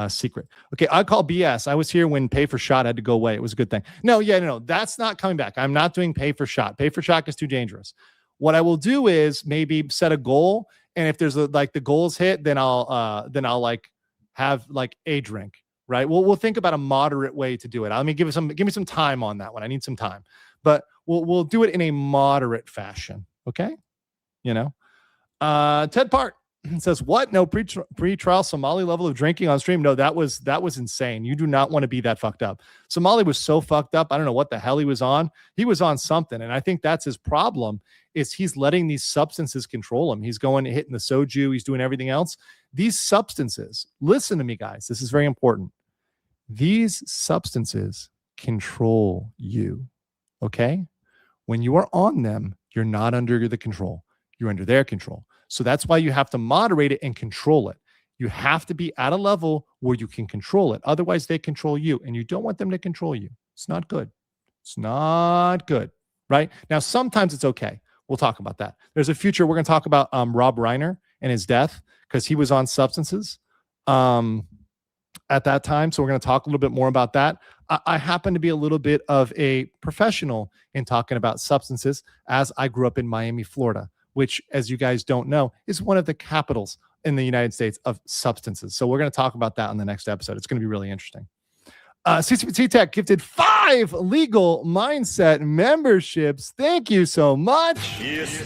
secret. Okay, I call BS. I was here when pay for shot had to go away. It was a good thing. No, that's not coming back. I'm not doing pay for shot. Pay for shot is too dangerous. What I will do is maybe set a goal, and if there's the goals hit, then I'll have a drink, right? We'll think about a moderate way to do it. Let me give me some time on that one. I need some time, but we'll do it in a moderate fashion. Okay, Ted Park says, what? No pre-trial Somali level of drinking on stream? No, that was insane. You do not want to be that fucked up. Somali was so fucked up. I don't know what the hell he was on. He was on something. And I think that's his problem is he's letting these substances control him. He's going and hitting the soju. He's doing everything else. These substances, listen to me, guys. This is very important. These substances control you. Okay? When you are on them, you're not under the control. You're under their control. So that's why you have to moderate it and control it. You have to be at a level where you can control it. Otherwise, they control you, and you don't want them to control you. It's not good. It's not good, right? Now, sometimes it's okay. We'll talk about that. There's a future. We're going to talk about Rob Reiner and his death because he was on substances at that time. So we're going to talk a little bit more about that. I happen to be a little bit of a professional in talking about substances as I grew up in Miami, Florida, which, as you guys don't know, is one of the capitals in the United States of substances. So we're going to talk about that on the next episode. It's going to be really interesting. CCPT Tech gifted 5 legal mindset memberships. Thank you so much. Yes.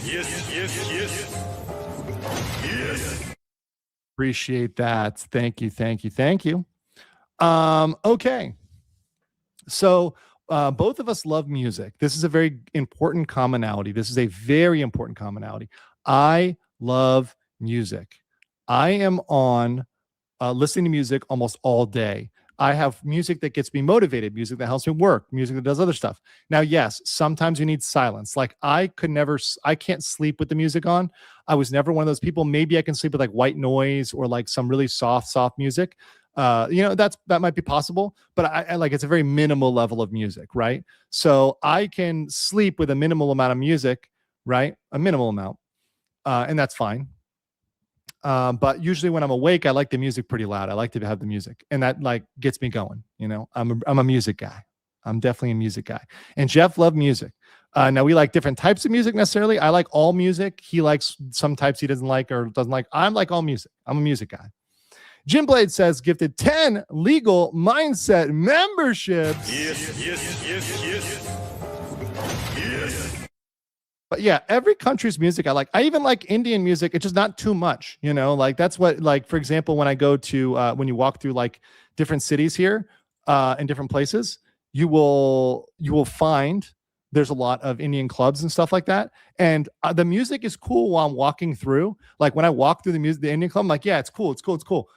Appreciate that. Thank you. Okay. So both of us love music. This is a very important commonality. I love music. I am on listening to music almost all day. I have music that gets me motivated, music that helps me work, music that does other stuff. Now, yes, sometimes you need silence. Like I can't sleep with the music on. I was never one of those people. Maybe I can sleep with like white noise or like some really soft music. That might be possible, but I like, it's a very minimal level of music, right? So I can sleep with a minimal amount of music, right? A minimal amount. And that's fine. But usually when I'm awake, I like the music pretty loud. I like to have the music, and that like gets me going. I'm a music guy. I'm definitely a music guy. And Jeff loved music. Now we like different types of music necessarily. I like all music. He likes some types he doesn't like or doesn't like. I'm like all music. I'm a music guy. Jim Blade says gifted 10 legal mindset memberships. Yes. But yeah, every country's music I like. I even like Indian music. It's just not too much, like that's what, like, for example, when I go to, when you walk through like different cities here in different places, you will find there's a lot of Indian clubs and stuff like that. And the music is cool while I'm walking through. Like when I walk through the Indian club, I'm like, yeah, it's cool.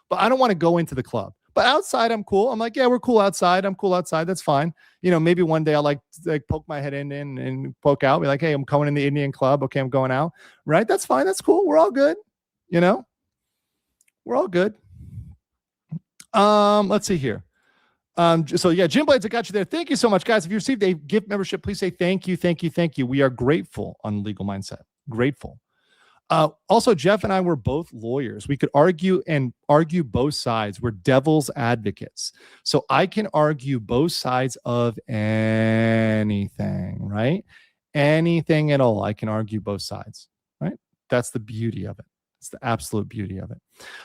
But I don't want to go into the club. But outside, I'm cool. I'm like, yeah, we're cool outside. I'm cool outside. That's fine. Maybe one day I'll like poke my head in and poke out. Be like, hey, I'm going in the Indian club. Okay, I'm going out. Right? That's fine. That's cool. We're all good. We're all good. Let's see here. So yeah, Jim Blades, I got you there. Thank you so much, guys. If you received a gift membership, please say thank you. We are grateful on Legal Mindset. Grateful. Also, Jeff and I were both lawyers. We could argue both sides. We're devil's advocates. So I can argue both sides of anything, right? Anything at all. I can argue both sides, right? That's the beauty of it. It's the absolute beauty of it.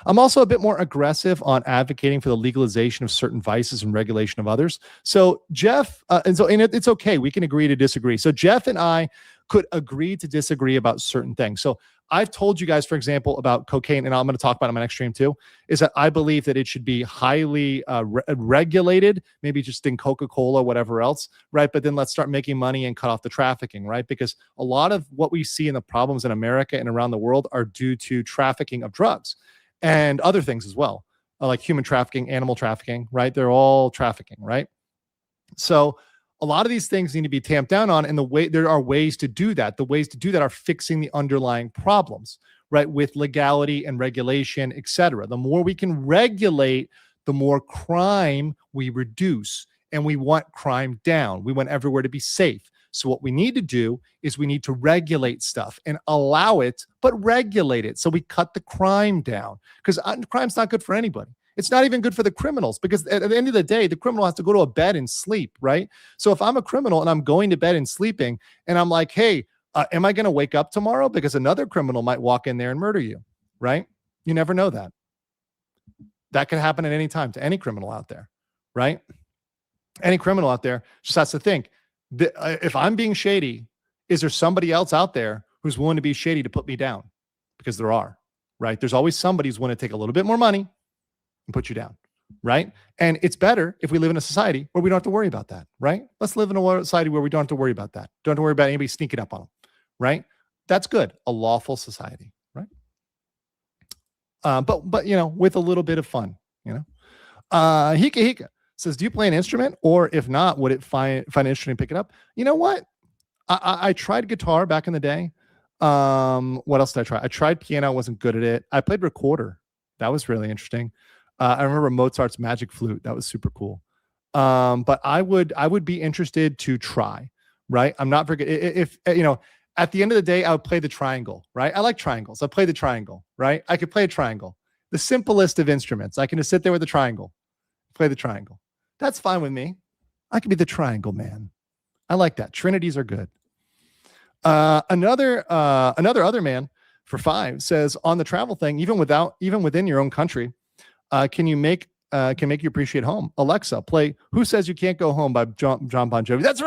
I'm also a bit more aggressive on advocating for the legalization of certain vices and regulation of others. So Jeff, it's okay. We can agree to disagree. So Jeff and I could agree to disagree about certain things. So I've told you guys, for example, about cocaine, and I'm going to talk about it in my next stream too, is that I believe that it should be highly regulated, maybe just in Coca-Cola, whatever else, right? But then let's start making money and cut off the trafficking, right? Because a lot of what we see in the problems in America and around the world are due to trafficking of drugs and other things as well, like human trafficking, animal trafficking, right? They're all trafficking, right? So a lot of these things need to be tamped down on, and there are ways to do that. The ways to do that are fixing the underlying problems, right? With legality and regulation, etc. The more we can regulate, the more crime we reduce, and we want crime down. We want everywhere to be safe. So what we need to do is we need to regulate stuff and allow it, but regulate it so we cut the crime down, because crime's not good for anybody. It's not even good for the criminals, because at the end of the day, the criminal has to go to a bed and sleep, right? So if I'm a criminal and I'm going to bed and sleeping, and I'm like, hey, am I going to wake up tomorrow? Because another criminal might walk in there and murder you, right? You never know that. That could happen at any time to any criminal out there, right? Any criminal out there just has to think, if I'm being shady, is there somebody else out there who's willing to be shady to put me down? Because there are, right? There's always somebody who's willing to take a little bit more money and put you down, right? And it's better if we live in a society where we don't have to worry about that, right? Let's live in a society where we don't have to worry about that. Don't have to worry about anybody sneaking up on them, right? That's good. A lawful society, right? But with a little bit of fun, Hika says, do you play an instrument? Or if not, would it find an instrument and pick it up? You know what? I tried guitar back in the day. What else did I try? I tried piano. I wasn't good at it. I played recorder. That was really interesting. I remember Mozart's magic flute. That was super cool. But I would be interested to try, right? I'm not very good. If you know, at the end of the day, I would play the triangle, right? I like triangles. I play the triangle, right? I could play a triangle, the simplest of instruments. I can just sit there with the triangle, play the triangle. That's fine with me. I can be the triangle man. I like that. Trinities are good. Another other man for 5 says, on the travel thing, even within your own country, can make you appreciate home. Alexa, play Who Says You Can't Go Home by John Bon Jovi. That's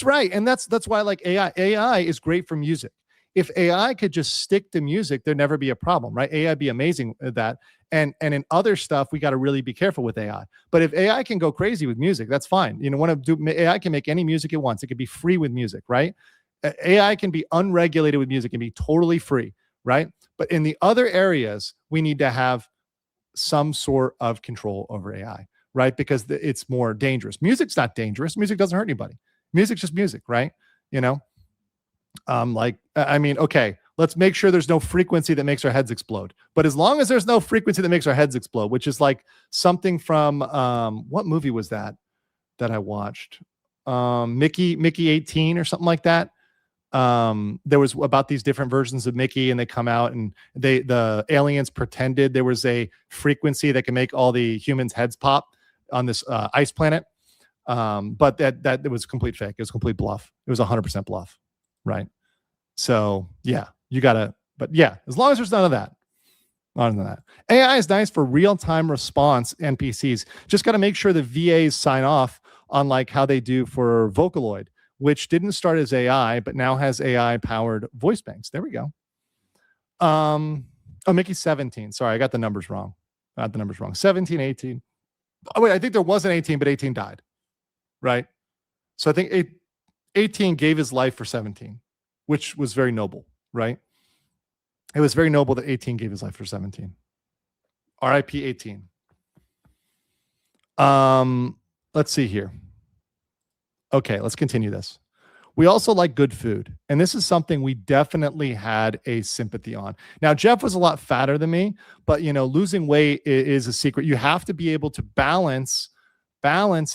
right. And that's why I like AI. AI is great for music. If AI could just stick to music, there'd never be a problem, right? AI be amazing at that. And in other stuff, we got to really be careful with AI. But if AI can go crazy with music, that's fine. AI can make any music it wants. It can be free with music, right? AI can be unregulated with music and be totally free, right? But in the other areas, we need to have some sort of control over AI, right? Because it's more dangerous. Music's not dangerous. Music doesn't hurt anybody. Music's just music, right? Okay, let's make sure there's no frequency that makes our heads explode. But as long as there's no frequency that makes our heads explode, which is like something from what movie was that I watched? Mickey 18 or something like that. There was about these different versions of Mickey, and they come out and the aliens pretended there was a frequency that can make all the humans' heads pop on this ice planet. But that it was complete fake. It was complete bluff. It was 100% bluff, right? So yeah, as long as there's none of that. Other than that, AI is nice for real-time response NPCs. Just got to make sure the VAs sign off on like how they do for Vocaloid, which didn't start as AI, but now has AI-powered voice banks. There we go. Mickey's 17. Sorry, I got the numbers wrong. 17, 18. Oh, wait, I think there was an 18, but 18 died. Right? So I think 18 gave his life for 17, which was very noble, right? It was very noble that 18 gave his life for 17. RIP 18. Let's see here. Okay, let's continue this. We also like good food. And this is something we definitely had a sympathy on. Now, Jeff was a lot fatter than me, but losing weight is a secret. You have to be able to balance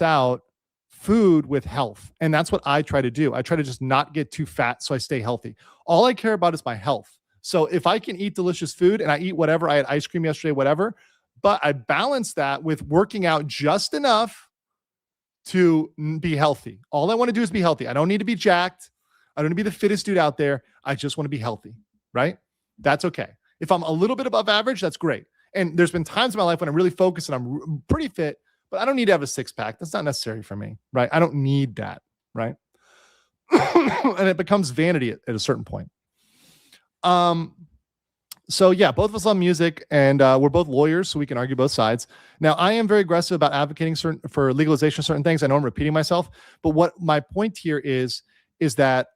out food with health. And that's what I try to do. I try to just not get too fat so I stay healthy. All I care about is my health. So if I can eat delicious food and I eat whatever, I had ice cream yesterday, whatever, but I balance that with working out just enough to be healthy. All I want to do is be healthy. I don't need to be jacked. I don't need to be the fittest dude out there. I just want to be healthy, right? That's okay. If I'm a little bit above average, that's great. And there's been times in my life when I'm really focused and I'm pretty fit, but I don't need to have a 6-pack. That's not necessary for me, right? I don't need that, right? And it becomes vanity at a certain point. So yeah, both of us love music, and we're both lawyers, so we can argue both sides. Now, I am very aggressive about advocating for legalization of certain things. I know I'm repeating myself, but what my point here is that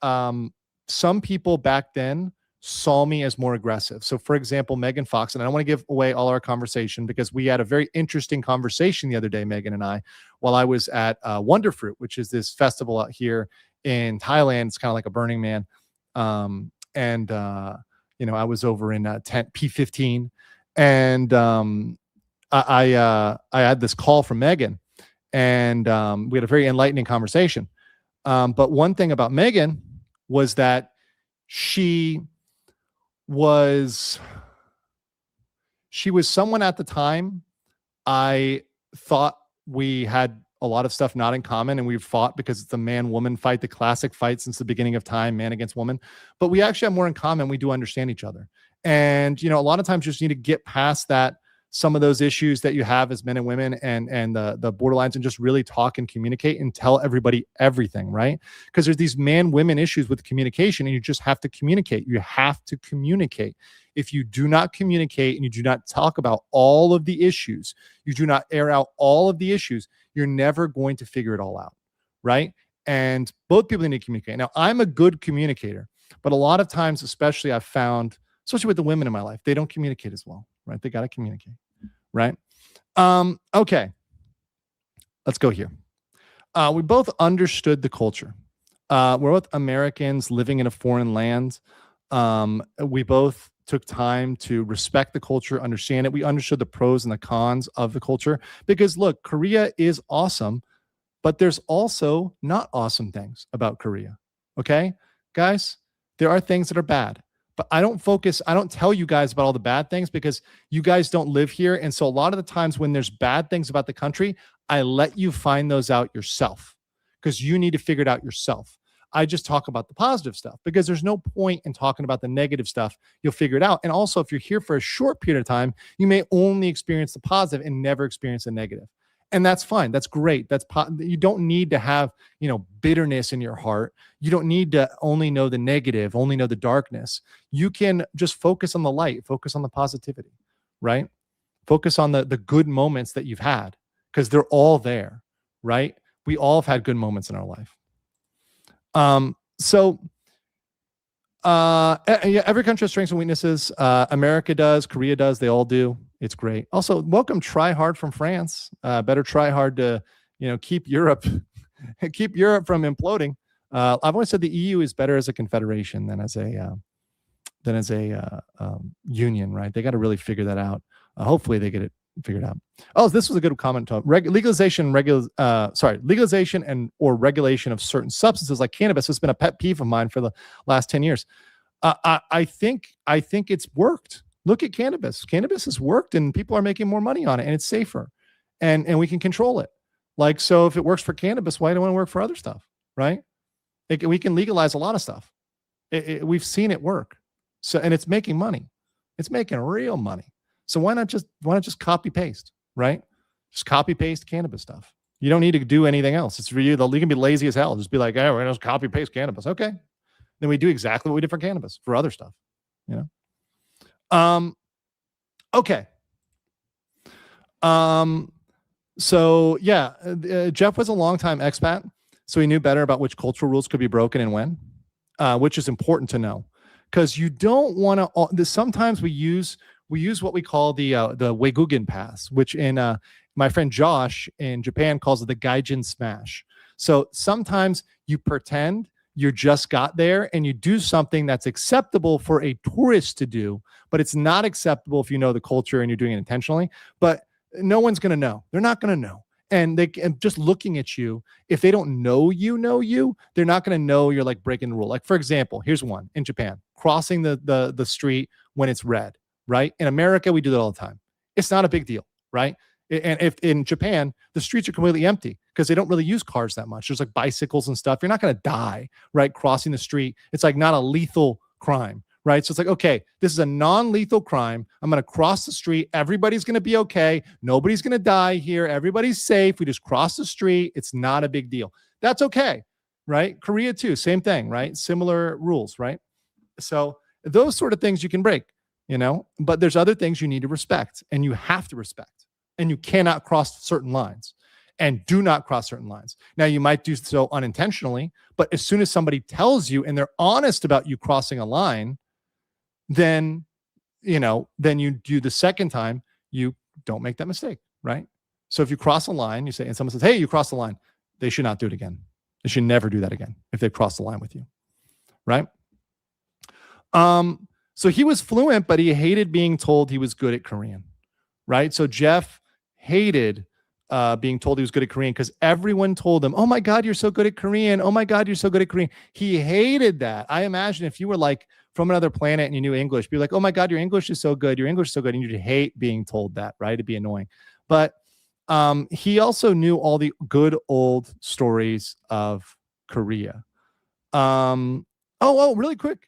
some people back then saw me as more aggressive. So for example, Megan Fox, and I don't want to give away all our conversation because we had a very interesting conversation the other day, Megan and I, while I was at Wonder Fruit, which is this festival out here in Thailand. It's kind of like a Burning Man. I was over in tent P15, and I had this call from Megan, and we had a very enlightening conversation. But one thing about Megan was that she was someone at the time I thought we had a lot of stuff not in common, and we've fought because it's a man-woman fight, the classic fight since the beginning of time, man against woman. But we actually have more in common. We do understand each other. And, a lot of times you just need to get past that, some of those issues that you have as men and women and the borderlines, and just really talk and communicate and tell everybody everything, right? Because there's these man-women issues with communication, and you just have to communicate. You have to communicate. If you do not communicate and you do not talk about all of the issues, you do not air out all of the issues, you're never going to figure it all out, right? And both people need to communicate. Now, I'm a good communicator, but a lot of times, especially I've found, especially with the women in my life, they don't communicate as well, right? They got to communicate, right? Okay. Let's go here. We both understood the culture. We're both Americans living in a foreign land. We both took time to respect the culture, understand it. We understood the pros and the cons of the culture because look, Korea is awesome, but there's also not awesome things about Korea. Okay, guys, there are things that are bad, but I don't tell you guys about all the bad things because you guys don't live here. And so a lot of the times when there's bad things about the country, I let you find those out yourself because you need to figure it out yourself. I just talk about the positive stuff because there's no point in talking about the negative stuff. You'll figure it out. And also, if you're here for a short period of time, you may only experience the positive and never experience the negative. And that's fine. That's great. You don't need to have, bitterness in your heart. You don't need to only know the negative, only know the darkness. You can just focus on the light, focus on the positivity, right? Focus on the good moments that you've had because they're all there, right? We all have had good moments in our life. Every country has strengths and weaknesses. America does, Korea does, they all do. It's great. Also, welcome Try Hard from France. Better try hard to, keep Europe from imploding. I've always said the EU is better as a confederation than as a union, right? They got to really figure that out. Hopefully they get it figured out. Oh, this was a good comment. Legalization and or regulation of certain substances like cannabis has been a pet peeve of mine for the last 10 years. I think it's worked. Look at cannabis. Cannabis has worked and people are making more money on it and it's safer and we can control it. Like, so if it works for cannabis, why don't it work for other stuff? Right? We can legalize a lot of stuff. We've seen it work. So, and it's making money. It's making real money. So why not just copy paste, right? Just copy paste cannabis stuff. You don't need to do anything else. It's for you. You can be lazy as hell. Just be like, hey, we're gonna just copy paste cannabis. Okay. Then we do exactly what we did for cannabis for other stuff. Okay. So yeah, Jeff was a longtime expat, so he knew better about which cultural rules could be broken and when, which is important to know because you don't want to. Sometimes we use what we call the Weigugen pass, which in my friend Josh in Japan calls it the Gaijin smash. So sometimes you pretend you just got there and you do something that's acceptable for a tourist to do, but it's not acceptable if you know the culture and you're doing it intentionally. But no one's going to know. They're not going to know. And just looking at you, if they don't know you, they're not going to know you're like breaking the rule. Like, for example, here's one in Japan, crossing the street when it's red. Right? In America, we do that all the time. It's not a big deal, right? And if in Japan, the streets are completely empty because they don't really use cars that much. There's like bicycles and stuff. You're not going to die, right? Crossing the street. It's like not a lethal crime, right? So it's like, okay, this is a non-lethal crime. I'm going to cross the street. Everybody's going to be okay. Nobody's going to die here. Everybody's safe. We just cross the street. It's not a big deal. That's okay, right? Korea too, same thing, right? Similar rules, right? So those sort of things you can break. But there's other things you need to respect and you have to respect and you cannot cross certain lines and do not cross certain lines. Now you might do so unintentionally, but as soon as somebody tells you and they're honest about you crossing a line, then you do the second time, you don't make that mistake, right? So if you cross a line, you say, and someone says, hey, you crossed the line, they should not do it again. They should never do that again if they've crossed the line with you, right? So he was fluent, but he hated being told he was good at Korean, right? So Jeff hated being told he was good at Korean because everyone told him, oh my God, you're so good at Korean. Oh my God, you're so good at Korean. He hated that. I imagine if you were like from another planet and you knew English, be like, oh my God, your English is so good. Your English is so good. And you'd hate being told that, right? It'd be annoying. But he also knew all the good old stories of Korea. Really quick.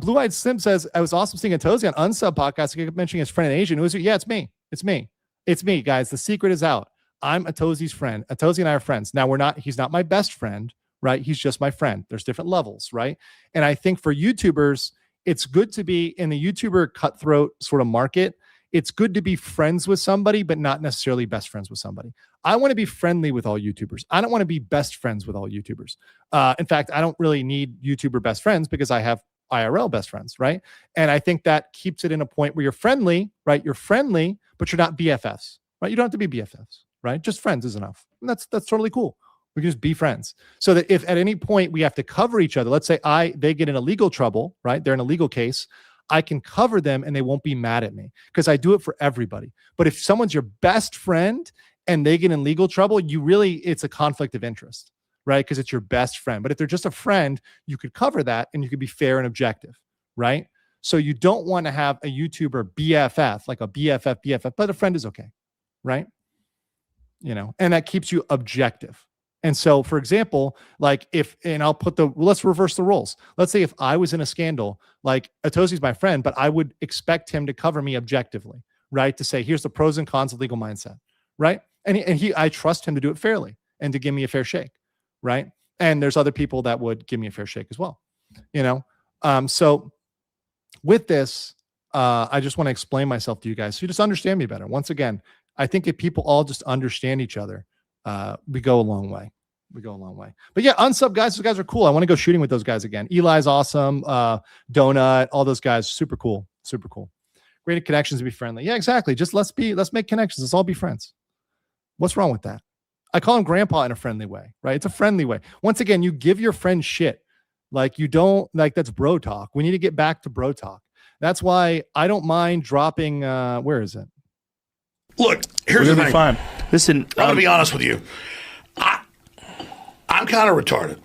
Blue Eyed Slim says, I was awesome seeing a Tozy on Unsub podcast. He kept mentioning his friend in Asia. Yeah, it's me. It's me, guys. The secret is out. I'm Atozi's friend. Atozi and I are friends. Now he's not my best friend, right? He's just my friend. There's different levels, right? And I think for YouTubers, it's good to be in the YouTuber cutthroat sort of market. It's good to be friends with somebody, but not necessarily best friends with somebody. I want to be friendly with all YouTubers. I don't want to be best friends with all YouTubers. In fact, I don't really need YouTuber best friends because I have IRL best friends, right? And I think that keeps it in a point where you're friendly, right? You're friendly, but you're not BFFs, right? You don't have to be BFFs, right? Just friends is enough. And that's totally cool. We can just be friends. So that if at any point we have to cover each other, let's say they get in a legal trouble, right? They're in a legal case. I can cover them and they won't be mad at me because I do it for everybody. But if someone's your best friend and they get in legal trouble, it's a conflict of interest, right? Because it's your best friend. But if they're just a friend, you could cover that and you could be fair and objective, right? So you don't want to have a YouTuber BFF, like a BFF, but a friend is okay, right? And that keeps you objective. And so, for example, like let's reverse the roles. Let's say if I was in a scandal, like Atosi's my friend, but I would expect him to cover me objectively, right? To say, here's the pros and cons of legal mindset, right? And I trust him to do it fairly and to give me a fair shake, right? And there's other people that would give me a fair shake as well, So with this, I just want to explain myself to you guys so you just understand me better. Once again, I think if people all just understand each other, we go a long way. But yeah, unsub guys, those guys are cool. I want to go shooting with those guys again. Eli's awesome. Donut, all those guys, super cool. Great connections to be friendly. Yeah, exactly. Just let's make connections. Let's all be friends. What's wrong with that? I call him grandpa in a friendly way, right? It's a friendly way. Once again, you give your friend shit. Like you don't that's bro talk. We need to get back to bro talk. That's why I don't mind dropping, where is it? Look, here's the thing. Fine. Listen, I'm going to be honest with you. I'm kind of retarded.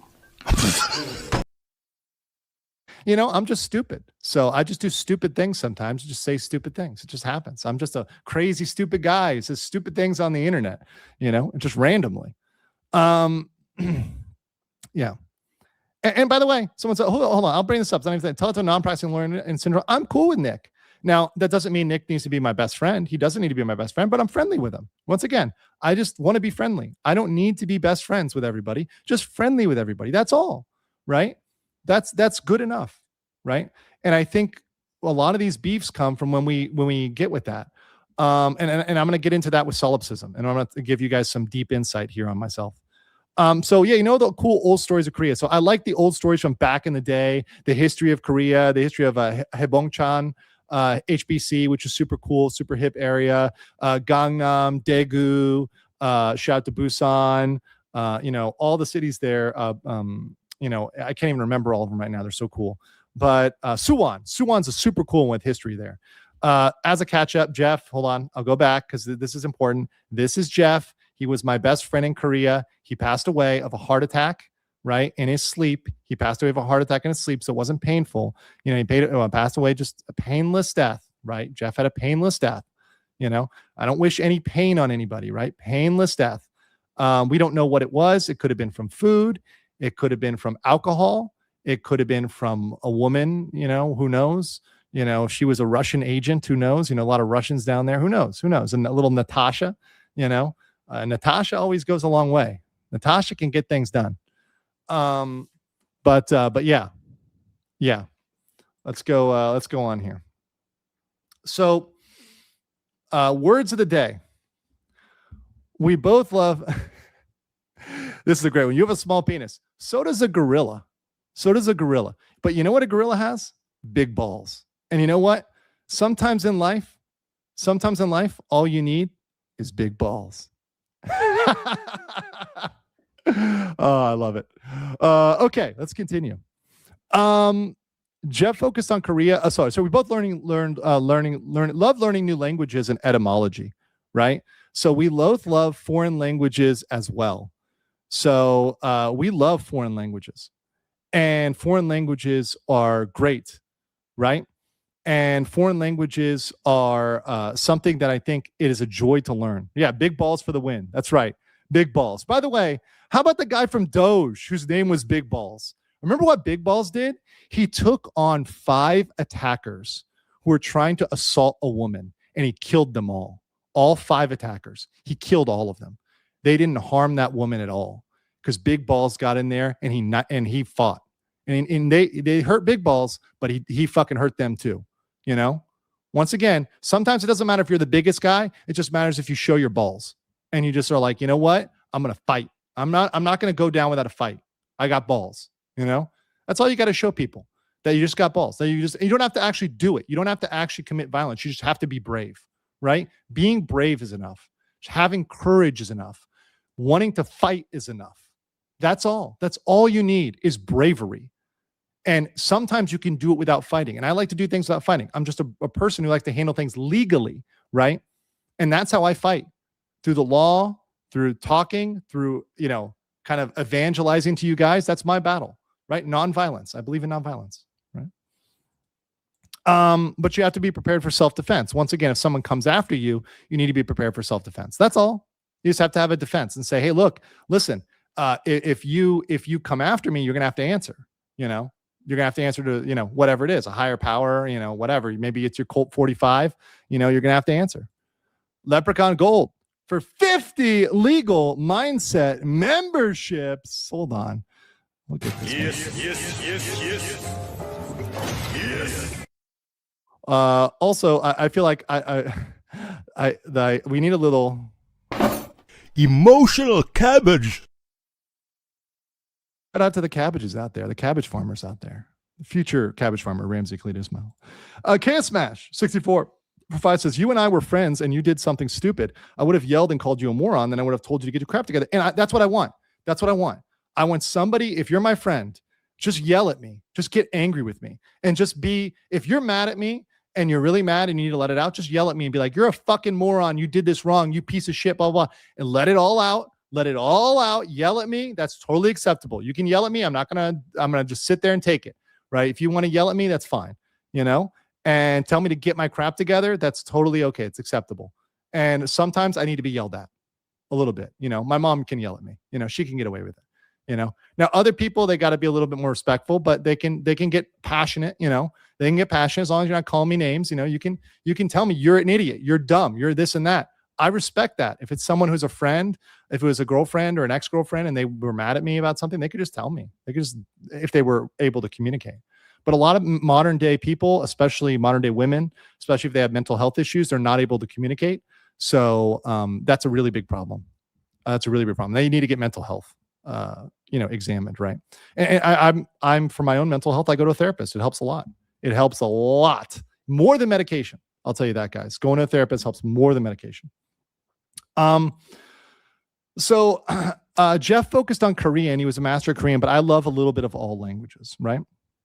I'm just stupid. So I just do stupid things sometimes. Just say stupid things. It just happens. I'm just a crazy, stupid guy who says stupid things on the internet, just randomly. Yeah. And by the way, someone said, hold on, I'll bring this up. Tell it to a non-practicing lawyer in syndrome. I'm cool with Nick. Now, that doesn't mean Nick needs to be my best friend. He doesn't need to be my best friend, but I'm friendly with him. Once again, I just want to be friendly. I don't need to be best friends with everybody, just friendly with everybody. That's all, right? That's good enough, right? And I think a lot of these beefs come from when we get with that. And I'm going to get into that with solipsism, and I'm going to give you guys some deep insight here on myself. So yeah, the cool old stories of Korea. So I like the old stories from back in the day, the history of Korea, the history of Haebongchan, HBC, which is super cool, super hip area, Gangnam, Daegu, shout out to Busan, all the cities there. I can't even remember all of them right now. They're so cool. But Suwon's a super cool one with history there. As a catch up, Jeff, hold on. I'll go back because this is important. This is Jeff. He was my best friend in Korea. He passed away of a heart attack, right? In his sleep. He passed away of a heart attack in his sleep, so it wasn't painful. He passed away just a painless death, right? Jeff had a painless death. I don't wish any pain on anybody, right? Painless death. We don't know what it was. It could have been from food. It could have been from alcohol. It could have been from a woman, who knows? If she was a Russian agent, who knows? A lot of Russians down there, who knows? And a little Natasha, Natasha always goes a long way. Natasha can get things done. But yeah. Let's go on here. So, words of the day. We both love. This is a great one. You have a small penis. So does a gorilla. But you know what a gorilla has? Big balls. And you know what? Sometimes in life, all you need is big balls. Oh, I love it. Okay, let's continue. Jeff focused on Korea. So we both love learning new languages and etymology, right? So we both love foreign languages as well. So we love foreign languages, and foreign languages are great, right? And foreign languages are something that I think it is a joy to learn. Yeah, big balls for the win. That's right. Big balls. By the way, how about the guy from Doge whose name was Big Balls? Remember what Big Balls did? He took on 5 attackers who were trying to assault a woman, and he killed them all. All 5 attackers. He killed all of them. They didn't harm that woman at all because Big Balls got in there and he fought. And they hurt Big Balls, but he fucking hurt them too. Once again, sometimes it doesn't matter if you're the biggest guy. It just matters if you show your balls and you just are like, you know what? I'm going to fight. I'm not going to go down without a fight. I got balls. That's all you got to show people, that you just got balls, that you don't have to actually do it. You don't have to actually commit violence. You just have to be brave, right? Being brave is enough. Having courage is enough. Wanting to fight is enough. That's all. That's all you need is bravery. And sometimes you can do it without fighting. And I like to do things without fighting. I'm just a person who likes to handle things legally, right? And that's how I fight. Through the law, through talking, through, kind of evangelizing to you guys. That's my battle, right? Nonviolence. I believe in nonviolence, right? But you have to be prepared for self-defense. Once again, if someone comes after you, you need to be prepared for self-defense. That's all. You just have to have a defense and say, hey, look, listen, if you come after me, you're going to have to answer, you're going to have to answer to, whatever it is, a higher power, whatever. Maybe it's your Colt 45, you're going to have to answer. Leprechaun Gold for 50 legal mindset memberships. Hold on. Look at this. Yes. Also, I feel like we need a little emotional cabbage. Shout out to the cabbages out there, the cabbage farmers out there. The future cabbage farmer, Ramsey Cletus-Mo. KS Smash 64 5 says, you and I were friends and you did something stupid. I would have yelled and called you a moron. Then I would have told you to get your crap together. And that's what I want. That's what I want. I want somebody, if you're my friend, just yell at me. Just get angry with me. And just be, if you're mad at me and you're really mad and you need to let it out, just yell at me and be like, you're a fucking moron. You did this wrong. You piece of shit, blah, blah, blah. And let it all out. Let it all out. Yell at me. That's totally acceptable. You can yell at me. I'm going to just sit there and take it. Right. If you want to yell at me, that's fine. And tell me to get my crap together. That's totally okay. It's acceptable. And sometimes I need to be yelled at a little bit. My mom can yell at me, she can get away with it. Now other people, they got to be a little bit more respectful, but they can get passionate, they can get passionate as long as you're not calling me names. You can tell me you're an idiot. You're dumb. You're this and that. I respect that. If it's someone who's a friend, if it was a girlfriend or an ex-girlfriend and they were mad at me about something, they could just tell me. They could just, if they were able to communicate. But a lot of modern day people, especially modern day women, especially if they have mental health issues, they're not able to communicate. So that's a really big problem. That's a really big problem. They need to get mental health, examined, right? And I'm for my own mental health, I go to a therapist. It helps a lot. It helps a lot more than medication. I'll tell you that, guys. Going to a therapist helps more than medication. So Jeff focused on Korean. He was a master of Korean, but I love a little bit of all languages, right?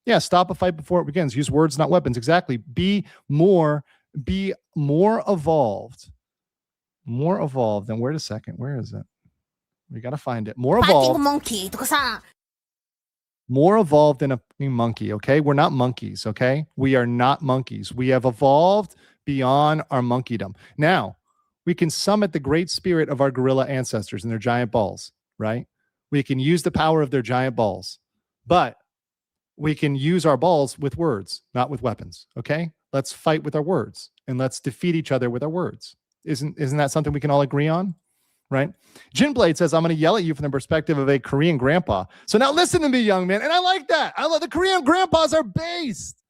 Yeah, stop a fight before it begins. Use words, not weapons. Exactly. Be more evolved. More evolved. And wait a second. Where is it? We got to find it. More evolved. monkey. More evolved than a monkey, okay? We're not monkeys, okay? We are not monkeys. We have evolved beyond our monkeydom. Now, we can summit the great spirit of our gorilla ancestors and their giant balls, right? We can use the power of their giant balls, but we can use our balls with words, not with weapons, okay? Let's fight with our words and let's defeat each other with our words. Isn't that something we can all agree on? Right? Jinblade says, I'm going to yell at you from the perspective of a Korean grandpa. So now listen to me, young man. And I like that. I love the Korean grandpas are based.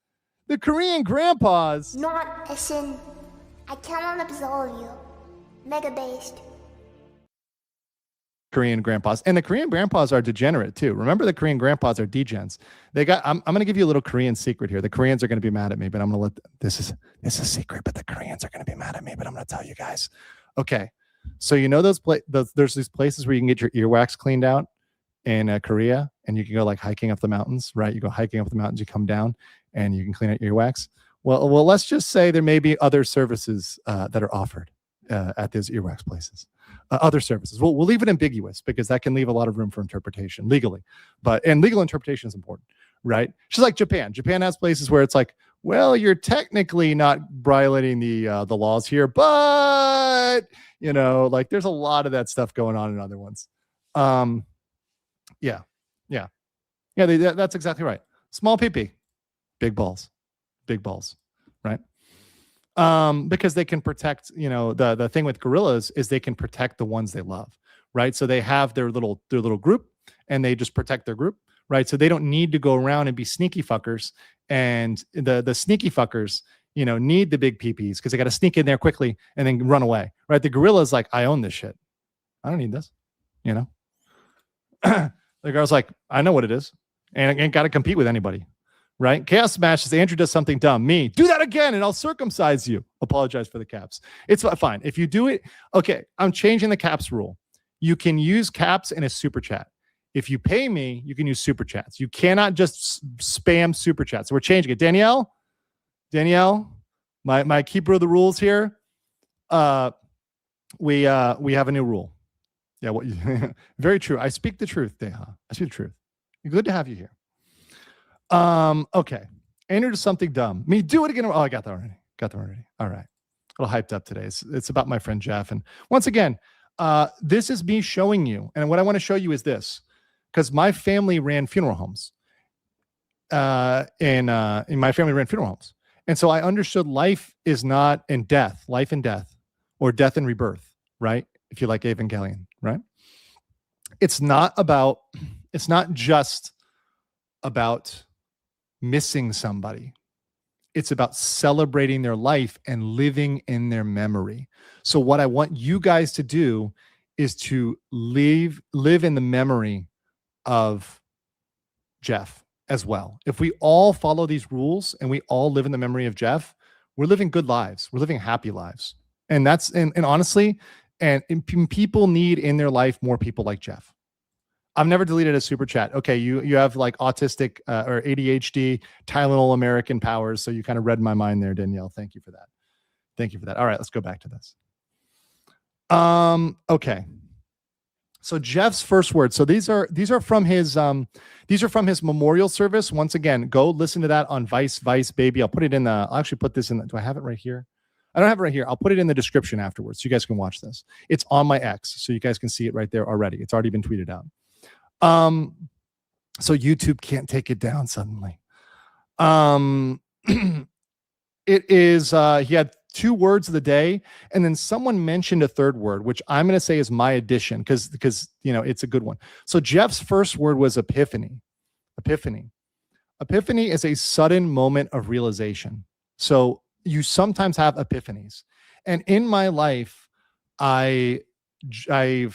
The Korean grandpas. Not as in, I cannot absolve you. Mega based. Korean grandpas. And the Korean grandpas are degenerate too. Remember, the Korean grandpas are degens. I'm going to give you a little Korean secret here. The Koreans are going to be mad at me, but I'm going to this is a secret, but the Koreans are going to be mad at me, but I'm going to tell you guys. Okay. So there's these places where you can get your earwax cleaned out in Korea, and you can go like hiking up the mountains, right? You go hiking up the mountains, you come down, and you can clean out your earwax. Well, let's just say there may be other services that are offered at those earwax places. Other services. We'll leave it ambiguous because that can leave a lot of room for interpretation legally. And legal interpretation is important, right? Just like Japan. Japan has places where it's like, well, you're technically not violating the laws here, but like there's a lot of that stuff going on in other ones. Yeah, that's exactly right. Small pee-pee, big balls, right? Because they can protect, the thing with gorillas is they can protect the ones they love, right? So they have their little group and they just protect their group, right? So they don't need to go around and be sneaky fuckers. And the sneaky fuckers, need the big peepees because they got to sneak in there quickly and then run away, right? The gorilla's like, I own this shit. I don't need this, The girl's like, I know what it is, and I ain't got to compete with anybody, right? Chaos Smash says, Andrew does something dumb. Me, do that again, and I'll circumcise you. Apologize for the caps. It's fine. If you do it, okay, I'm changing the caps rule. You can use caps in a super chat. If you pay me, you can use super chats. You cannot just spam super chats. So we're changing it. Danielle, my keeper of the rules here. We have a new rule. Yeah, what? Very true. I speak the truth, Deha. I speak the truth. Good to have you here. Okay. Enter to something dumb. Me, do it again. Oh, I got that already. All right. A little hyped up today. It's about my friend Jeff. And once again, this is me showing you. And what I want to show you is this, because my family ran funeral homes. In my family ran funeral homes. And so I understood life is not in death, life and death, or death and rebirth, right? If you like Evangelion, right? It's not just about missing somebody. It's about celebrating their life and living in their memory. So what I want you guys to do is to live in the memory of Jeff as well. If we all follow these rules and we all live in the memory of Jeff, we're living good lives. We're living happy lives. And that's, and honestly, and people need in their life more people like Jeff. I've never deleted a super chat. Okay, you have like autistic or ADHD, Tylenol American powers. So you kind of read my mind there, Danielle. Thank you for that. All right, let's go back to this. Okay. So Jeff's first words. So these are from his memorial service. Once again, go listen to that on Vice Baby. I'll put it in I'll actually put this in do I have it right here? I don't have it right here. I'll put it in the description afterwards so you guys can watch this. It's on my X, so you guys can see it right there already. It's already been tweeted out. So YouTube can't take it down suddenly. It is he had 2 words of the day, and then someone mentioned a third word, which I'm going to say is my addition because it's a good one. So Jeff's first word was epiphany. Epiphany is a sudden moment of realization. So you sometimes have epiphanies, and in my life, I've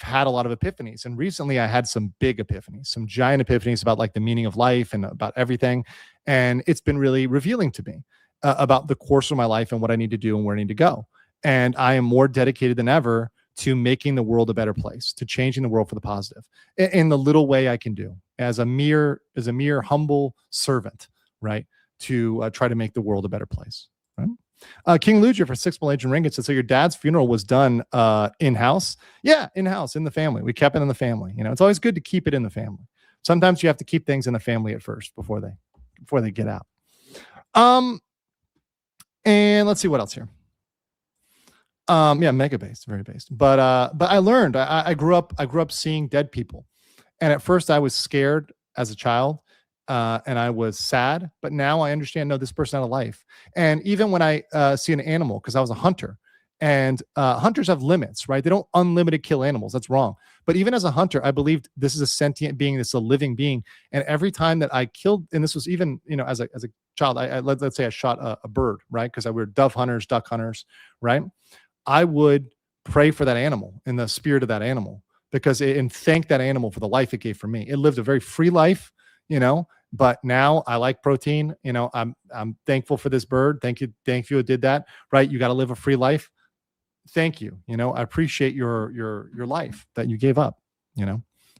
had a lot of epiphanies, and recently I had some big epiphanies, some giant epiphanies about like the meaning of life and about everything, and it's been really revealing to me about the course of my life and what I need to do and where I need to go. And I am more dedicated than ever to making the world a better place, to changing the world for the positive in the little way I can do as a mere humble servant, right? To try to make the world a better place. Right? King Lugia for 6 Malaysian ringgit said, so your dad's funeral was done in-house? Yeah, in-house, in the family. We kept it in the family. It's always good to keep it in the family. Sometimes you have to keep things in the family at first before they get out. And let's see what else here. Yeah, mega based, very based. But I learned. I grew up seeing dead people, and at first I was scared as a child, and I was sad. But now I understand. No, this person had a life. And even when I see an animal, because I was a hunter, and hunters have limits, right? They don't unlimited kill animals. That's wrong. But even as a hunter, I believed this is a sentient being, this is a living being. And every time that I killed, and this was even as a child, let's say I shot a bird, right? Because we were dove hunters, duck hunters, right? I would pray for that animal in the spirit of that animal and thank that animal for the life it gave for me. It lived a very free life, but now I like protein. I'm thankful for this bird. Thank you it did that, right? You got to live a free life. Thank you. I appreciate your life that you gave up.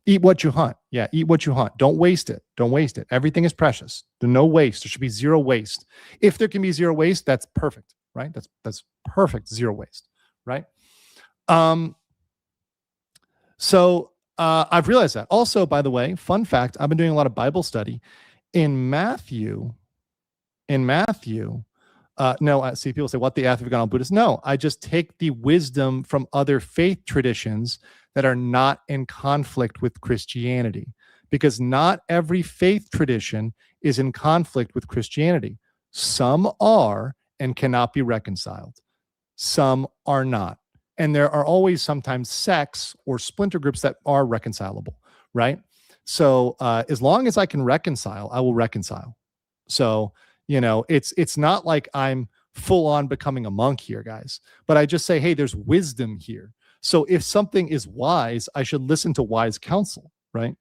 Eat what you hunt. Yeah, eat what you hunt. Don't waste it. Everything is precious. There's no waste. There should be zero waste. If there can be zero waste, that's perfect, right? That's perfect. Zero waste, right? So I've realized that. Also, by the way, fun fact, I've been doing a lot of Bible study in Matthew. No, see, people say, what the F have gone on Buddhist? No, I just take the wisdom from other faith traditions that are not in conflict with Christianity, because not every faith tradition is in conflict with Christianity. Some are and cannot be reconciled. Some are not. And there are always sometimes sects or splinter groups that are reconcilable, right? So as long as I can reconcile, I will reconcile. So, it's not like I'm full on becoming a monk here, guys, but I just say, hey, there's wisdom here. So if something is wise, I should listen to wise counsel, right?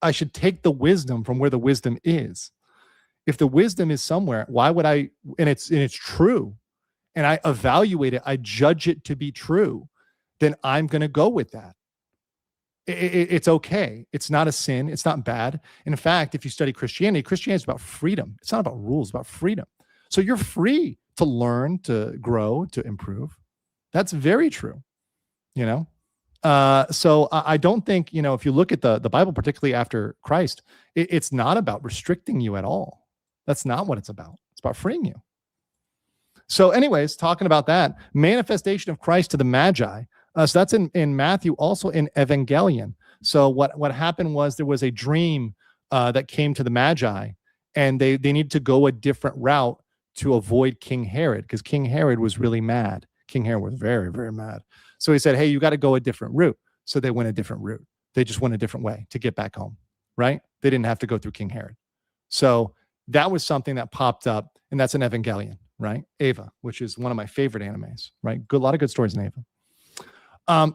I should take the wisdom from where the wisdom is. If the wisdom is somewhere, why would I, and it's true, and I evaluate it, I judge it to be true, then I'm going to go with that. It's okay. It's not a sin. It's not bad. In fact, if you study Christianity, Christianity is about freedom. It's not about rules, it's about freedom. So you're free to learn, to grow, to improve. That's very true. So I don't think, if you look at the Bible, particularly after Christ, it's not about restricting you at all. That's not what it's about. It's about freeing you. So anyways, talking about that, manifestation of Christ to the Magi. So that's in Matthew, also in Evangelion. So what happened was there was a dream that came to the Magi, and they needed to go a different route to avoid King Herod, because King Herod was really mad. King Herod was very, very mad. So he said, hey, you got to go a different route. So they went a different route. They just went a different way to get back home, right? They didn't have to go through King Herod. So that was something that popped up, and that's an Evangelion, right? Eva, which is one of my favorite animes, right? A lot of good stories in Eva.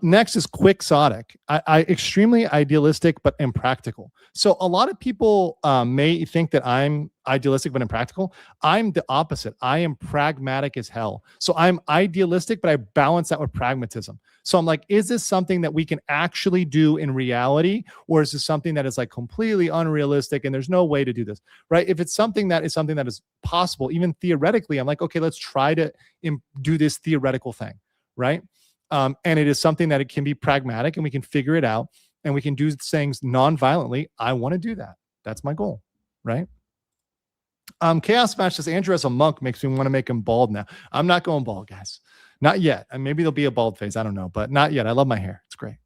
Next is quixotic. I extremely idealistic but impractical. So a lot of people may think that I'm idealistic but impractical. I'm the opposite. I am pragmatic as hell. So I'm idealistic, but I balance that with pragmatism. So I'm like, is this something that we can actually do in reality, or is this something that is like completely unrealistic and there's no way to do this, right? If it's something that is possible, even theoretically, I'm like, okay, let's try to do this theoretical thing, right? And it is something that it can be pragmatic and we can figure it out and we can do things non-violently. I want to do that. That's my goal, right? Chaos Smash says, Andrew as a monk makes me want to make him bald now. I'm not going bald, guys. Not yet. And maybe there'll be a bald phase. I don't know, but not yet. I love my hair. It's great.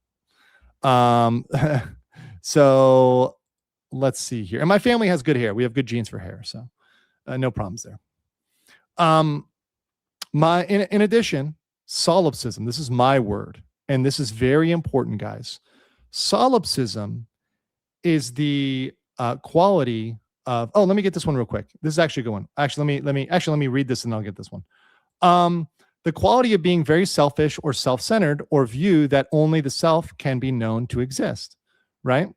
So let's see here. And my family has good hair. We have good genes for hair. So no problems there. In addition, solipsism, this is my word, and this is very important, guys. Solipsism is the quality of, let me get this one real quick. This is actually a good one. Actually, let me read this and I'll get this one. The quality of being very selfish or self-centered, or view that only the self can be known to exist, right?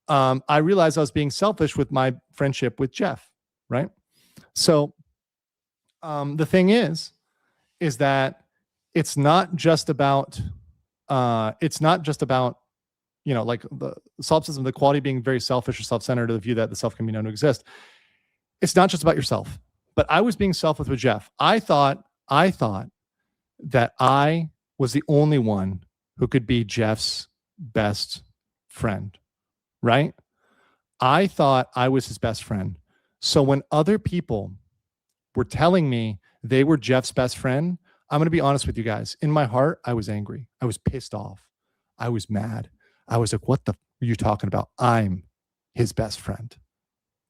I realized I was being selfish with my friendship with Jeff, right? So the thing is that it's not just about like the solipsism, the quality of being very selfish or self-centered, or the view that the self can be known to exist. It's not just about yourself. But I was being selfish with Jeff. I thought that I was the only one who could be Jeff's best friend, right? I thought I was his best friend. So when other people were telling me they were Jeff's best friend, I'm going to be honest with you guys. In my heart, I was angry. I was pissed off. I was mad. I was like, what the f are you talking about? I'm his best friend.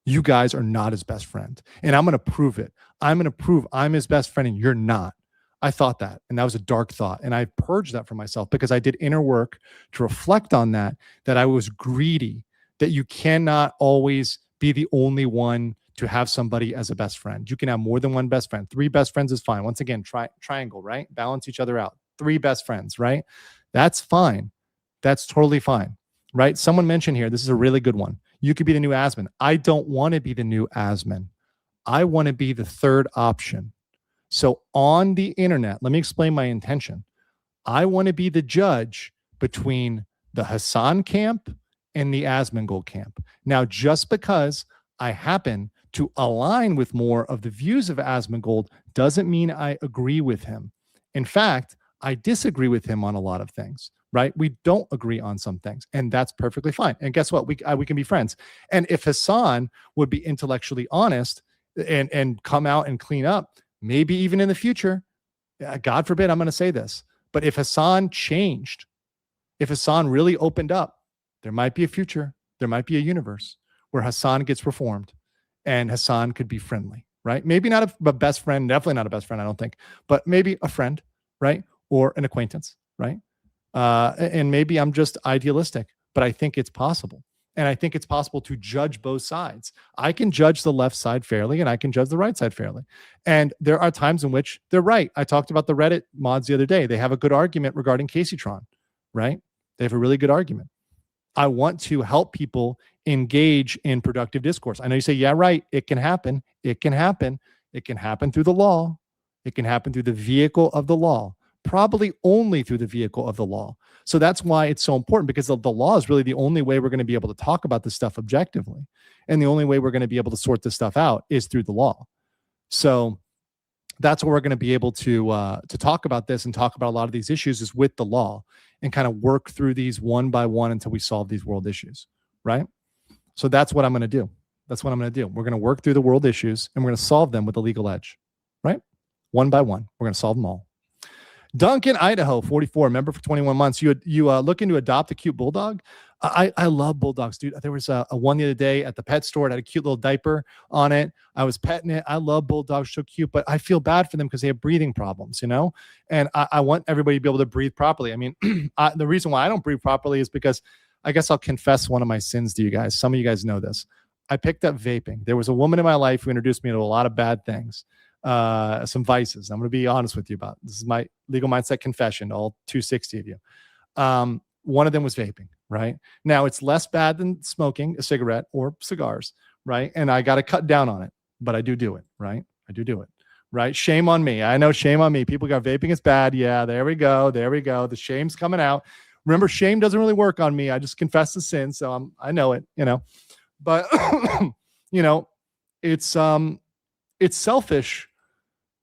You guys are not his best friend. And I'm going to prove it. I'm going to prove I'm his best friend and you're not. I thought that. And that was a dark thought. And I purged that from myself because I did inner work to reflect on that I was greedy, that you cannot always be the only one to have somebody as a best friend. You can have more than one best friend. 3 best friends is fine. Once again, triangle, right? Balance each other out. 3 best friends, right? That's fine. That's totally fine, right? Someone mentioned here, this is a really good one. You could be the new Asman. I don't want to be the new Asman. I want to be the third option. So on the internet, let me explain my intention. I want to be the judge between the Hassan camp and the Asmongold camp. Now, just because I happen to align with more of the views of Asmongold doesn't mean I agree with him. In fact, I disagree with him on a lot of things, right? We don't agree on some things, and that's perfectly fine. And guess what? We can be friends. And if Hassan would be intellectually honest and come out and clean up, maybe even in the future, God forbid I'm going to say this, but if Hassan changed, if Hassan really opened up, there might be a future, there might be a universe where Hassan gets reformed and Hassan could be friendly, right? Maybe not a best friend, definitely not a best friend, I don't think, but maybe a friend, right? Or an acquaintance, right? And maybe I'm just idealistic, but I think it's possible. And I think it's possible to judge both sides. I can judge the left side fairly and I can judge the right side fairly. And there are times in which they're right. I talked about the Reddit mods the other day. They have a good argument regarding Caseytron, right? They have a really good argument. I want to help people engage in productive discourse. I know you say, yeah, right. It can happen. It can happen. It can happen through the law. It can happen through the vehicle of the law, probably only through the vehicle of the law. So that's why it's so important, because the law is really the only way we're going to be able to talk about this stuff objectively. And the only way we're going to be able to sort this stuff out is through the law. So that's where we're going to be able to talk about this and talk about a lot of these issues is with the law, and kind of work through these one by one until we solve these world issues, right? So that's what I'm going to do. That's what I'm going to do. We're going to work through the world issues, and we're going to solve them with a legal edge, right? One by one. We're going to solve them all. Duncan, Idaho, 44, member for 21 months. You looking to adopt a cute bulldog? I love bulldogs, dude. There was a one the other day at the pet store. It had a cute little diaper on it. I was petting it. I love bulldogs, so cute, but I feel bad for them because they have breathing problems, you know? And I want everybody to be able to breathe properly. I mean, the reason why I don't breathe properly is because, I guess I'll confess one of my sins to you guys. Some of you guys know this. I picked up vaping. There was a woman in my life who introduced me to a lot of bad things. Some vices. I'm going to be honest with you about. This is my legal mindset confession, all 260 of you. One of them was vaping, right? Now it's less bad than smoking a cigarette or cigars, right? And I got to cut down on it, but I do it, right? I do it, right? Shame on me. I know, shame on me. People got vaping is bad. Yeah, there we go. The shame's coming out. Remember, shame doesn't really work on me. I just confess the sin, so I know it, you know. But you know, it's selfish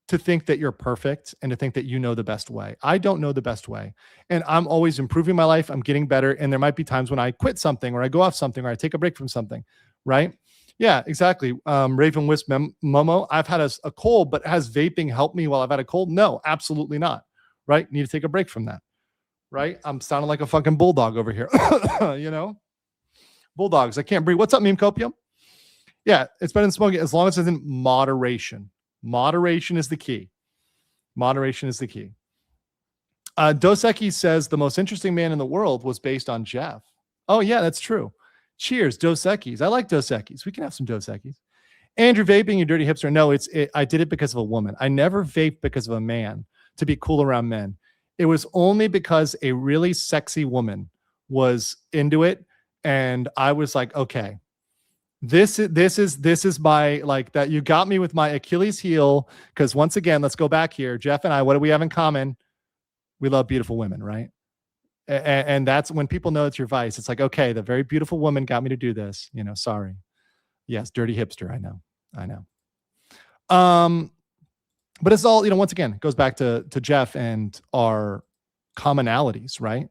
to think that you're perfect and to think that you know the best way. I don't know the best way. And I'm always improving my life. I'm getting better. And there might be times when I quit something, or I go off something, or I take a break from something, right? Yeah, exactly. Raven Wisp Momo, I've had a cold, but has vaping helped me while I've had a cold? No, absolutely not, right? Need to take a break from that, right? I'm sounding like a fucking bulldog over here, you know? Bulldogs, I can't breathe. What's up, Meme Copium? Yeah, it's better than smoking as long as it's in moderation. Moderation is the key. Moderation is the key. Dos Equis says the most interesting man in the world was based on Jeff. Oh, yeah, that's true. Cheers, Dos Equis. I like Dos Equis. We can have some Dos Equis. Andrew, vaping, you dirty hipster. No, I did it because of a woman. I never vaped because of a man to be cool around men. It was only because a really sexy woman was into it. And I was like, okay, this is my, like, that you got me with my Achilles heel. Because once again, let's go back here. Jeff and I, what do we have in common? We love beautiful women, right? And that's when people know it's your vice. It's like, okay, the very beautiful woman got me to do this. You know, sorry. Yes, dirty hipster. I know. But it's all, you know, once again, it goes back to Jeff and our commonalities, right?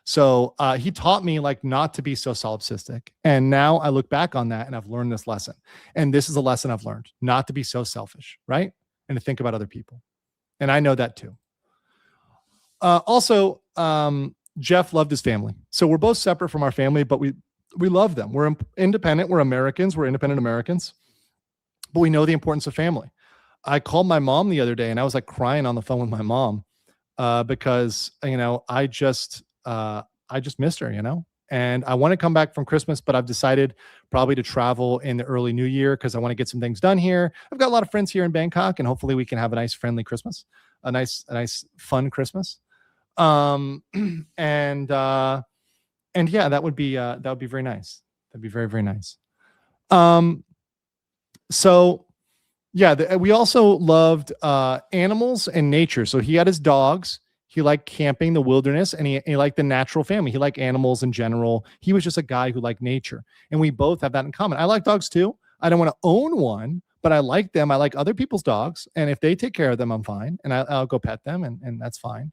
So he taught me like not to be so solipsistic. And now I look back on that and I've learned this lesson. And this is a lesson I've learned, not to be so selfish, right? And to think about other people. And I know that too. Also, Jeff loved his family. So we're both separate from our family, but we love them. We're independent. We're Americans. We're independent Americans. But we know the importance of family. I called my mom the other day and I was like crying on the phone with my mom because, you know, I just missed her, you know, and I want to come back from Christmas, but I've decided probably to travel in the early new year because I want to get some things done here. I've got a lot of friends here in Bangkok and hopefully we can have a nice, friendly Christmas, a nice, fun Christmas. And yeah, that would be very nice. That'd be very, very nice. So yeah, we also loved animals and nature. So he had his dogs. He liked camping, the wilderness, and he liked the natural family. He liked animals in general. He was just a guy who liked nature. And we both have that in common. I like dogs too. I don't want to own one, but I like them. I like other people's dogs. And if they take care of them, I'm fine. And I'll go pet them and that's fine.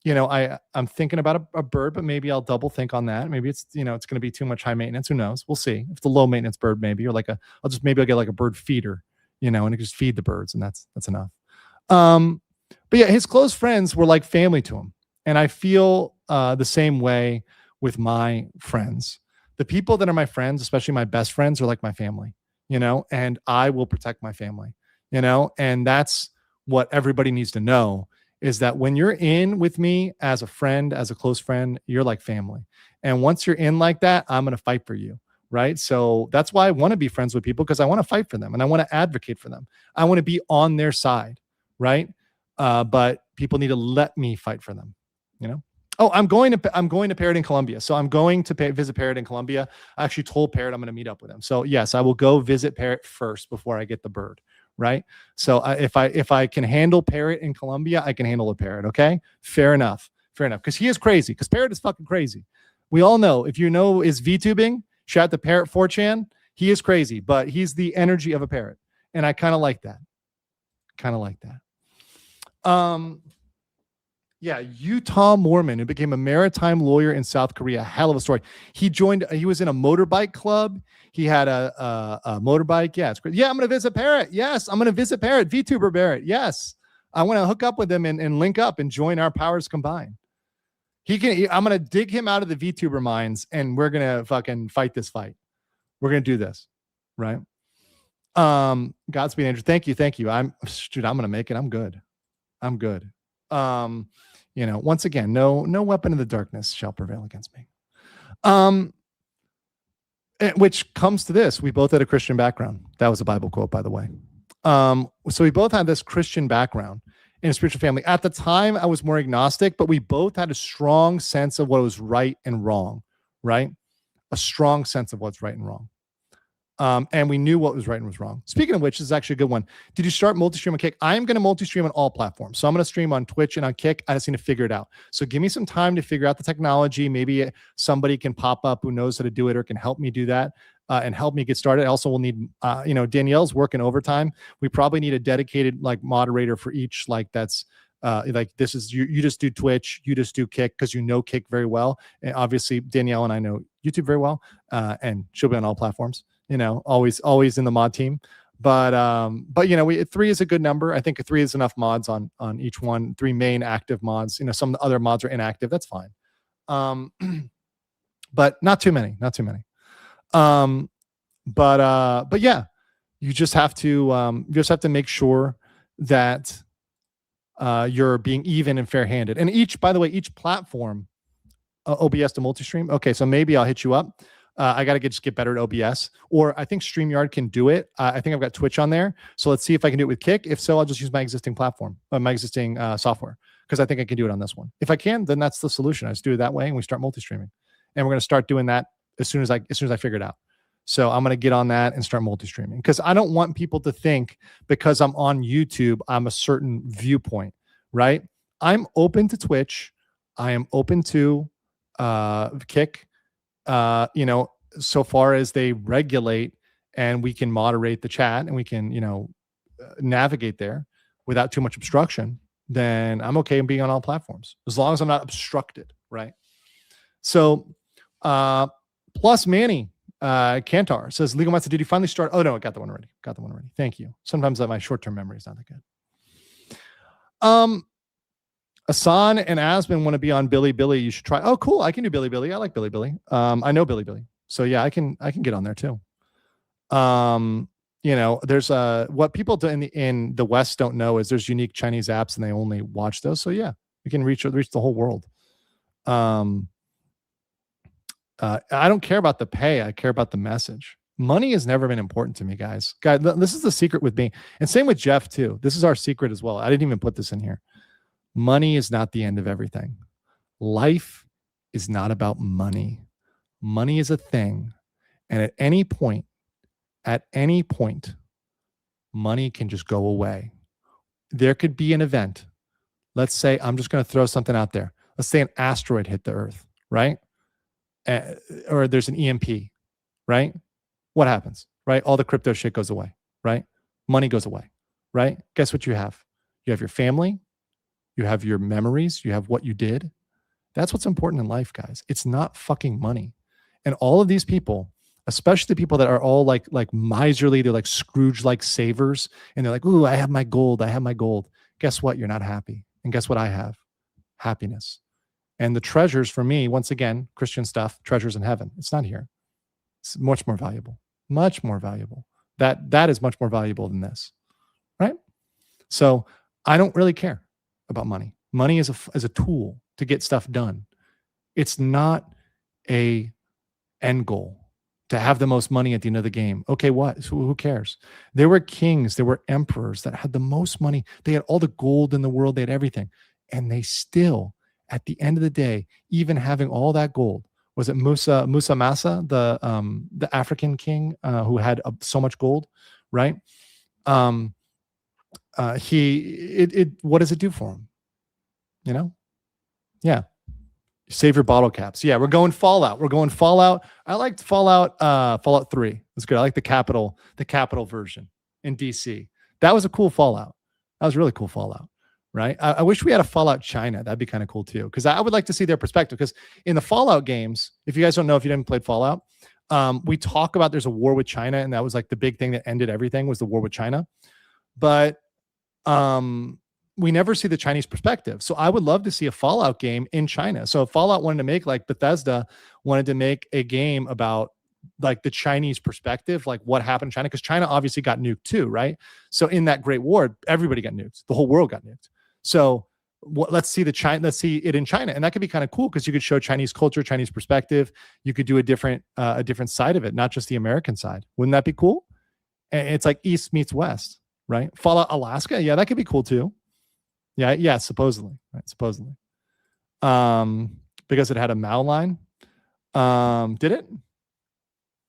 You know, I'm thinking about a bird, but maybe I'll double think on that. Maybe it's, you know, it's going to be too much high maintenance. Who knows? We'll see. If it's a low maintenance bird, maybe, or I'll get like a bird feeder, you know, and just feed the birds. And that's enough. But yeah, his close friends were like family to him. And I feel the same way with my friends. The people that are my friends, especially my best friends, are like my family, you know, and I will protect my family, you know, and that's what everybody needs to know is that when you're in with me as a friend, as a close friend, you're like family. And once you're in like that, I'm going to fight for you. Right. So that's why I want to be friends with people, because I want to fight for them and I want to advocate for them. I want to be on their side. Right. But people need to let me fight for them, you know? Oh, I'm going to Parrot in Colombia. So I'm going to visit Parrot in Colombia. I actually told Parrot I'm going to meet up with him. So yes, I will go visit Parrot first before I get the bird. right? So if I can handle Parrot in Colombia, I can handle a Parrot. Okay, fair enough, because he is crazy. Because Parrot is fucking crazy. We all know, if you know is VTubing, shout out to Parrot 4chan. He is crazy, but he's the energy of a parrot, and I kind of like that. Yeah, Utah Mormon who became a maritime lawyer in South Korea. Hell of a story. He was in a motorbike club. He had a motorbike. Yeah, it's great. Yeah, I'm going to visit Parrot. Yes, I'm going to visit Parrot. VTuber Parrot. Yes, I want to hook up with him and link up and join our powers combined. I'm going to dig him out of the VTuber minds, and we're going to fucking fight this fight. We're going to do this, right? Godspeed, Andrew. Thank you. I'm going to make it. I'm good. Once again, no weapon in the darkness shall prevail against me. Which comes to this. We both had a Christian background. That was a Bible quote, by the way. So we both had this Christian background in a spiritual family. At the time, I was more agnostic, but we both had a strong sense of what was right and wrong, right? A strong sense of what's right and wrong. And we knew what was right and was wrong. Speaking of which, this is actually a good one. Did you start multi-stream on Kick? I am going to multi-stream on all platforms. So I'm going to stream on Twitch and on Kick. I just need to figure it out. So give me some time to figure out the technology. Maybe somebody can pop up who knows how to do it or can help me do that and help me get started. I also will need, Danielle's working overtime. We probably need a dedicated moderator for each. This is you just do Twitch, you just do Kick because you know Kick very well. And obviously Danielle and I know YouTube very well, and she'll be on all platforms. Always in the mod team, but 3 is a good number. I think 3 is enough mods on each one. 3 main active mods. Some of the other mods are inactive. That's fine, but not too many. But yeah, you just have to make sure that you're being even and fair-handed. And each platform, OBS to multi-stream. Okay, so maybe I'll hit you up. I got to just get better at OBS, or I think StreamYard can do it. I think I've got Twitch on there. So let's see if I can do it with Kick. If so, I'll just use my existing platform, my existing software, because I think I can do it on this one. If I can, then that's the solution. I just do it that way and we start multi-streaming. And we're going to start doing that as soon as I figure it out. So I'm going to get on that and start multi-streaming, because I don't want people to think because I'm on YouTube, I'm a certain viewpoint, right? I'm open to Twitch. I am open to Kick. So far as they regulate and we can moderate the chat and we can, navigate there without too much obstruction, then I'm okay in being on all platforms as long as I'm not obstructed, right? So, plus Manny Kantar says, Legal Master, did you finally start? Oh no, I got the one already. Thank you. Sometimes my short-term memory is not that good. Hassan and Aspen want to be on Billy. You should try. Oh, cool. I can do Billy. I like Billy. I know Billy. So yeah, I can get on there too. There's what people in the West don't know is there's unique Chinese apps and they only watch those. So yeah, we can reach the whole world. I don't care about the pay. I care about the message. Money has never been important to me, guys. This is the secret with me. And same with Jeff too. This is our secret as well. I didn't even put this in here. Money is not the end of everything. Life is not about money. Money is a thing. And at any point, money can just go away. There could be an event. Let's say, I'm just going to throw something out there. Let's say an asteroid hit the earth, right? Or there's an EMP, right? What happens, right? All the crypto shit goes away, right? Money goes away, right? Guess what you have? You have your family. You have your memories. You have what you did. That's what's important in life, guys. It's not fucking money. And all of these people, especially the people that are all like miserly, they're like Scrooge-like savers. And they're like, ooh, I have my gold. Guess what? You're not happy. And guess what I have? Happiness. And the treasures for me, once again, Christian stuff, treasures in heaven. It's not here. It's much more valuable. Much more valuable. That is much more valuable than this, right? So I don't really care about money. Money is a tool to get stuff done. It's not a end goal to have the most money at the end of the game. Okay, what? So who cares? There were kings, there were emperors that had the most money. They had all the gold in the world. They had everything. And they still, at the end of the day, even having all that gold, was it Musa Masa, the African king who had so much gold, right? what does it do for him? You know? Yeah. Save your bottle caps. Yeah, we're going Fallout. I liked Fallout 3. It's good. I like the capital version in DC. That was a cool Fallout. That was really cool Fallout, right? I wish we had a Fallout China. That'd be kind of cool too, because I would like to see their perspective. Because in the Fallout games, if you guys don't know, if you haven't played Fallout, we talk about there's a war with China, and that was like the big thing that ended everything was the war with China. But we never see the Chinese perspective. So I would love to see a Fallout game in China. So if Fallout wanted to make, like Bethesda wanted to make a game about like the Chinese perspective, like what happened in China, because China obviously got nuked too, right? So in that Great War, everybody got nuked. The whole world got nuked. So let's see it in China. And that could be kind of cool because you could show Chinese culture, Chinese perspective. You could do a different side of it, not just the American side. Wouldn't that be cool? And it's like East meets West, right? Fallout Alaska. Yeah, that could be cool too. Yeah, supposedly, right? Supposedly, because it had a Mao line. Did it?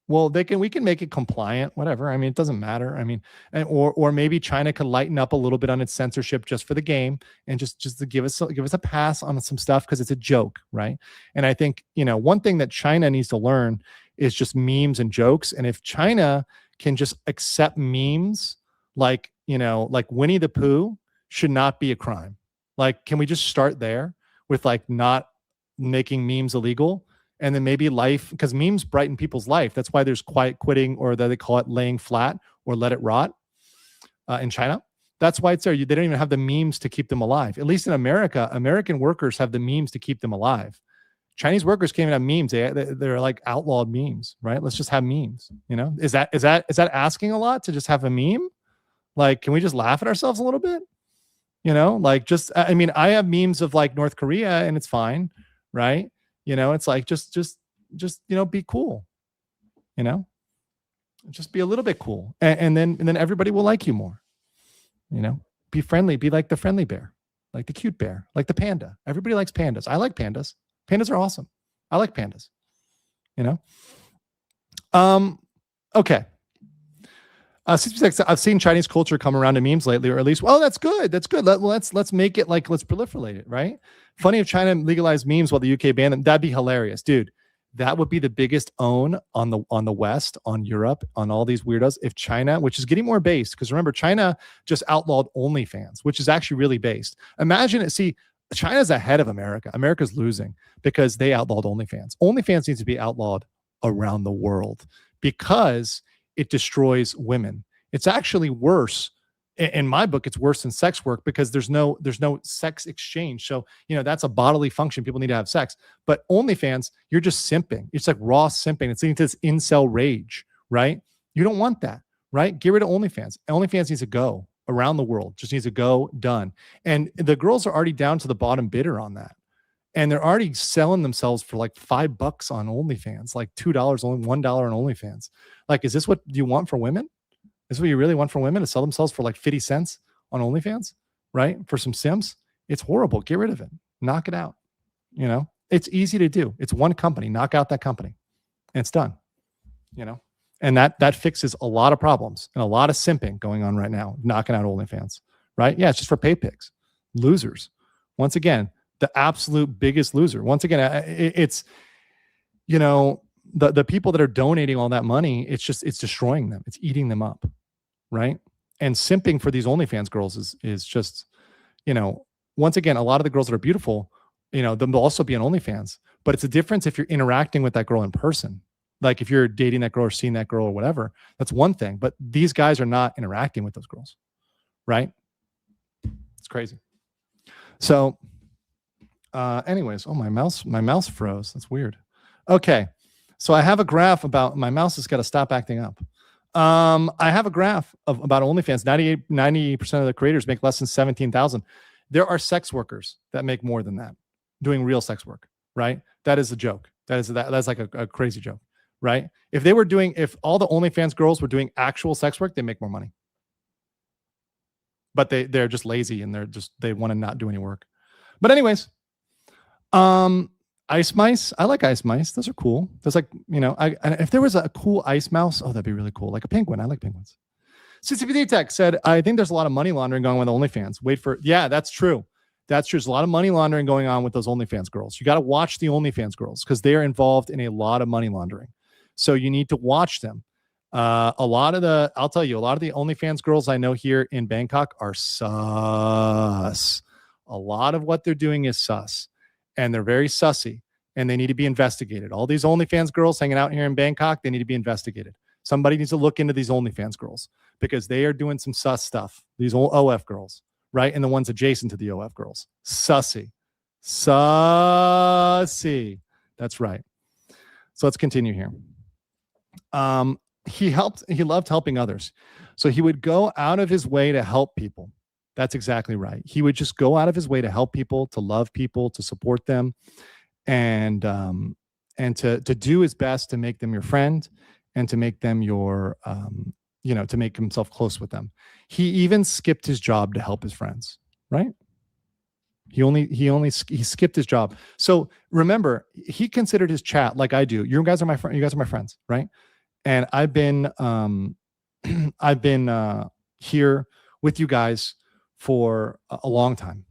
Well, we can make it compliant, whatever. I mean, it doesn't matter. I mean, or maybe China could lighten up a little bit on its censorship just for the game and just to give us a pass on some stuff because it's a joke, right? And I think one thing that China needs to learn is just memes and jokes. And if China can just accept memes like Winnie the Pooh should not be a crime. Like, can we just start there with like not making memes illegal? And then maybe life, because memes brighten people's life. That's why there's quiet quitting, or that they call it laying flat or let it rot in China. That's why it's there. They don't even have the memes to keep them alive. At least in America, American workers have the memes to keep them alive. Chinese workers can't even have memes. They're like outlawed memes, right? Let's just have memes. Is that asking a lot to just have a meme? Like, can we just laugh at ourselves a little bit? I have memes of like North Korea and it's fine, right? It's like just be cool, just be a little bit cool, and then everybody will like you more. Be friendly, be like the friendly bear, like the cute bear, like the panda. Everybody likes pandas. I like pandas. Pandas are awesome. I like pandas. Okay. I've seen Chinese culture come around to memes lately, or at least, that's good. That's good. Let's make it like, let's proliferate it, right? Funny if China legalized memes while the UK banned them. That'd be hilarious, dude. That would be the biggest own on the West, on Europe, on all these weirdos. If China, which is getting more based, because remember, China just outlawed OnlyFans, which is actually really based. Imagine it. See, China's ahead of America. America's losing because they outlawed OnlyFans. OnlyFans needs to be outlawed around the world because it destroys women. It's actually worse. In my book, it's worse than sex work because there's no sex exchange. So, that's a bodily function. People need to have sex. But OnlyFans, you're just simping. It's like raw simping. It's leading to this incel rage, right? You don't want that, right? Get rid of OnlyFans. OnlyFans needs to go around the world. Just needs to go, done. And the girls are already down to the bottom bidder on that. And they're already selling themselves for like $5 on OnlyFans, like $2, only $1 on OnlyFans. Like, is this what you want for women? Is this what you really want for women, to sell themselves for like 50 cents on OnlyFans, right? For some Sims? It's horrible. Get rid of it. Knock it out. It's easy to do. It's one company. Knock out that company. And it's done. And that fixes a lot of problems and a lot of simping going on right now, knocking out OnlyFans, right? Yeah, it's just for pay pigs. Losers. Once again, the absolute biggest loser. Once again, it's, the people that are donating all that money, it's destroying them. It's eating them up, right? And simping for these OnlyFans girls is just, once again, a lot of the girls that are beautiful, they'll also be on OnlyFans. But it's a difference if you're interacting with that girl in person. Like if you're dating that girl or seeing that girl or whatever, that's one thing. But these guys are not interacting with those girls, right? It's crazy. So, anyways, my mouse froze. That's weird. Okay. So I have a graph about, my mouse has got to stop acting up. I have a graph about OnlyFans. 90% of the creators make less than 17,000. There are sex workers that make more than that, doing real sex work, right? That is a joke. That's like a crazy joke, right? If all the OnlyFans girls were doing actual sex work, they make more money. But they're just lazy and they want to not do any work. But anyways, ice mice. I like ice mice. Those are cool. There's like, if there was a cool ice mouse, that'd be really cool. Like a penguin. I like penguins. CCPD Tech said, I think there's a lot of money laundering going on with OnlyFans. Wait for, yeah, that's true. That's true. There's a lot of money laundering going on with those OnlyFans girls. You got to watch the OnlyFans girls because they are involved in a lot of money laundering. So you need to watch them. I'll tell you, a lot of the OnlyFans girls I know here in Bangkok are sus. A lot of what they're doing is sus, and they're very sussy, and they need to be investigated. All these OnlyFans girls hanging out here in Bangkok, they need to be investigated. Somebody needs to look into these OnlyFans girls because they are doing some sus stuff. These old OF girls, right? And the ones adjacent to the OF girls. Sussy. That's right. So let's continue here. He loved helping others. So he would go out of his way to help people. That's exactly right. He would just go out of his way to help people, to love people, to support them, and to do his best to make them your friend and to make them your, to make himself close with them. He even skipped his job to help his friends, right? He skipped his job. So remember, he considered his chat like I do. You guys are my friends. You guys are my friends, right? And I've been here with you guys for a long time.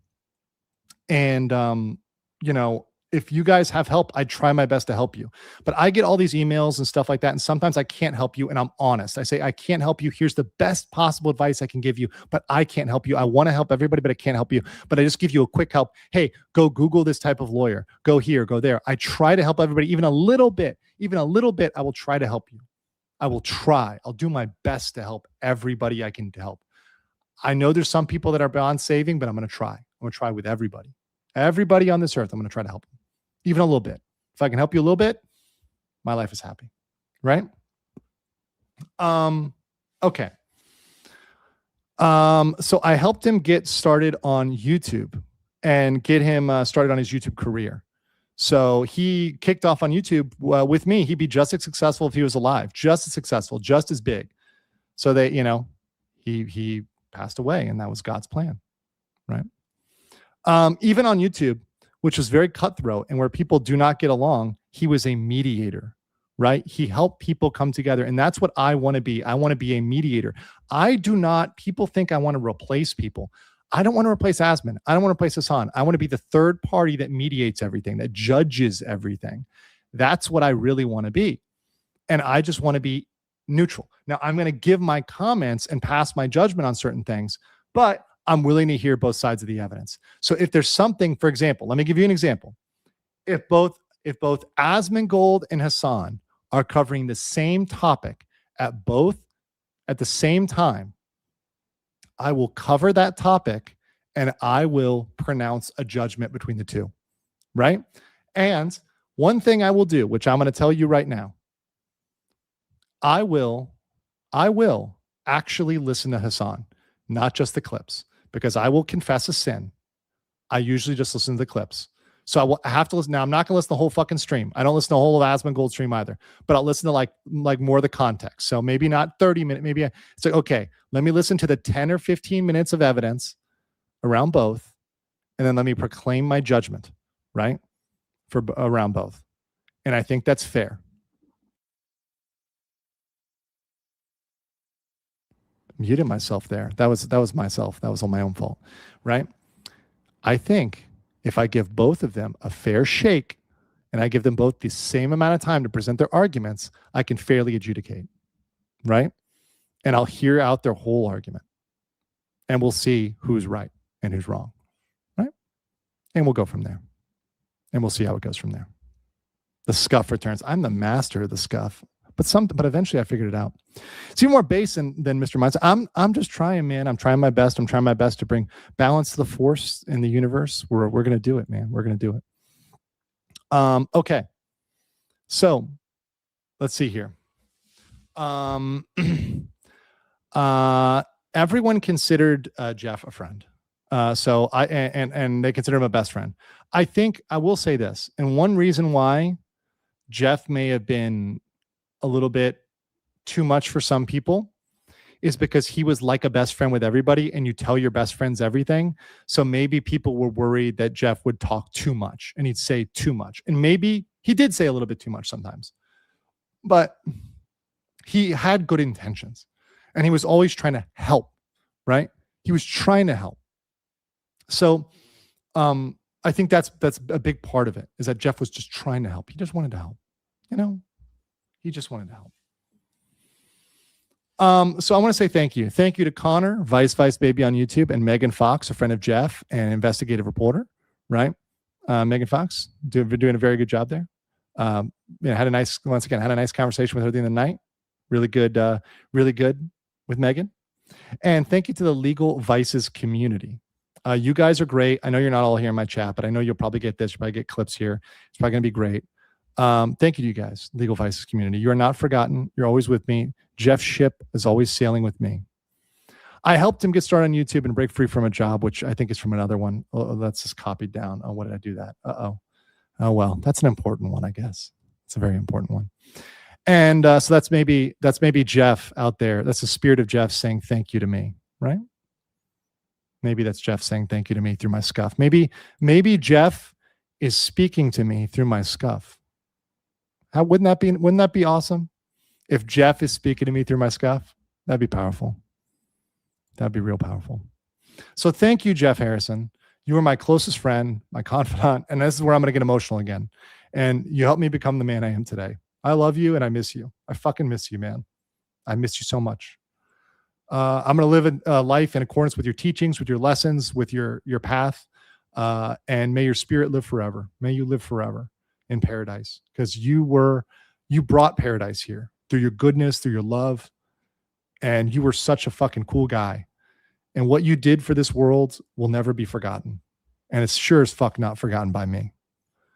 And if you guys have help, I try my best to help you. But I get all these emails and stuff like that, and sometimes I can't help you, and I'm honest. I say, I can't help you. Here's the best possible advice I can give you, but I can't help you. I want to help everybody, but I can't help you. But I just give you a quick help. Hey, go Google this type of lawyer. Go here, go there. I try to help everybody, even a little bit. I will try to help you. I will try. I'll do my best to help everybody I can help. I know there's some people that are beyond saving, but I'm going to try. I'm going to try with everybody. Everybody on this earth, I'm going to try to help them. Even a little bit. If I can help you a little bit, my life is happy. Right? Okay. So I helped him get started on YouTube and get him started on his YouTube career. So he kicked off on YouTube with me. He'd be just as successful if he was alive, just as successful, just as big. So that, he passed away, and that was God's plan, right? Even on YouTube, which was very cutthroat and where people do not get along, he was a mediator, right? He helped people come together, and that's what I want to be. I want to be a mediator. People think I want to replace people. I don't want to replace Asman. I don't want to replace Hassan. I want to be the third party that mediates everything, that judges everything. That's what I really want to be. And I just want to be neutral. Now, I'm going to give my comments and pass my judgment on certain things, but I'm willing to hear both sides of the evidence. So if there's something, for example, let me give you an example. If both Asmongold and Hassan are covering the same topic at the same time, I will cover that topic and I will pronounce a judgment between the two, right? And one thing I will do, which I'm going to tell you right now, I will actually listen to Hassan, not just the clips, because I will confess a sin. I usually just listen to the clips. So I have to listen. Now, I'm not going to listen to the whole fucking stream. I don't listen to the whole of Asmongold stream either, but I'll listen to like more of the context. So maybe not 30 minutes. Maybe it's like, okay, let me listen to the 10 or 15 minutes of evidence around both, and then let me proclaim my judgment, right? For around both. And I think that's fair. Muted myself there. That was myself. That was all my own fault, right? I think if I give both of them a fair shake and I give them both the same amount of time to present their arguments, I can fairly adjudicate, right? And I'll hear out their whole argument. And we'll see who's right and who's wrong, right? And we'll go from there. And we'll see how it goes from there. The scuff returns. I'm the master of the scuff. But eventually I figured it out. It's even more base than Mr. Minds. I'm just trying, man. I'm trying my best. I'm trying my best to bring balance to the force in the universe. We're going to do it, man. We're going to do it. Okay. So let's see here. Everyone considered Jeff a friend. So they consider him a best friend. I think I will say this. And one reason why Jeff may have been a little bit too much for some people is because he was like a best friend with everybody, and you tell your best friends everything. So maybe people were worried that Jeff would talk too much and he'd say too much. And maybe he did say a little bit too much sometimes, but he had good intentions. And he was always trying to help, right? He was trying to help. So I think that's a big part of it, is that Jeff was just trying to help. He just wanted to help. You know, he just wanted to help. So I want to say thank you. Thank you to Connor, Vice Baby on YouTube, and Megan Fox, a friend of Jeff and investigative reporter, right? Megan Fox, doing a very good job there. Had a nice conversation with her at the end of the night. Really good with Megan. And thank you to the Legal Vices community. You guys are great. I know you're not all here in my chat, but I know you'll probably get this. You'll probably get clips here. It's probably going to be great. Thank you to you guys, Legal Vices community. You are not forgotten. You're always with me. Jeff's ship is always sailing with me. I helped him get started on YouTube and break free from a job, which I think is from another one. Oh, that's just copied down. Oh, what did I do that? Oh, well, that's an important one, I guess. It's a very important one. And so that's maybe Jeff out there. That's the spirit of Jeff saying thank you to me, right? Maybe that's Jeff saying thank you to me through my scuff. Maybe Jeff is speaking to me through my scuff. Wouldn't that be awesome? If Jeff is speaking to me through my scuff, that'd be powerful. That'd be real powerful. So thank you, Jeff Harrison. You were my closest friend, my confidant, and this is where I'm going to get emotional again. And you helped me become the man I am today. I love you and I miss you. I fucking miss you, man. I miss you so much. I'm going to live a life in accordance with your teachings, with your lessons, with your path. And may your spirit live forever. May you live forever in paradise, because you brought paradise here through your goodness, through your love. And you were such a fucking cool guy. And what you did for this world will never be forgotten. And it's sure as fuck not forgotten by me.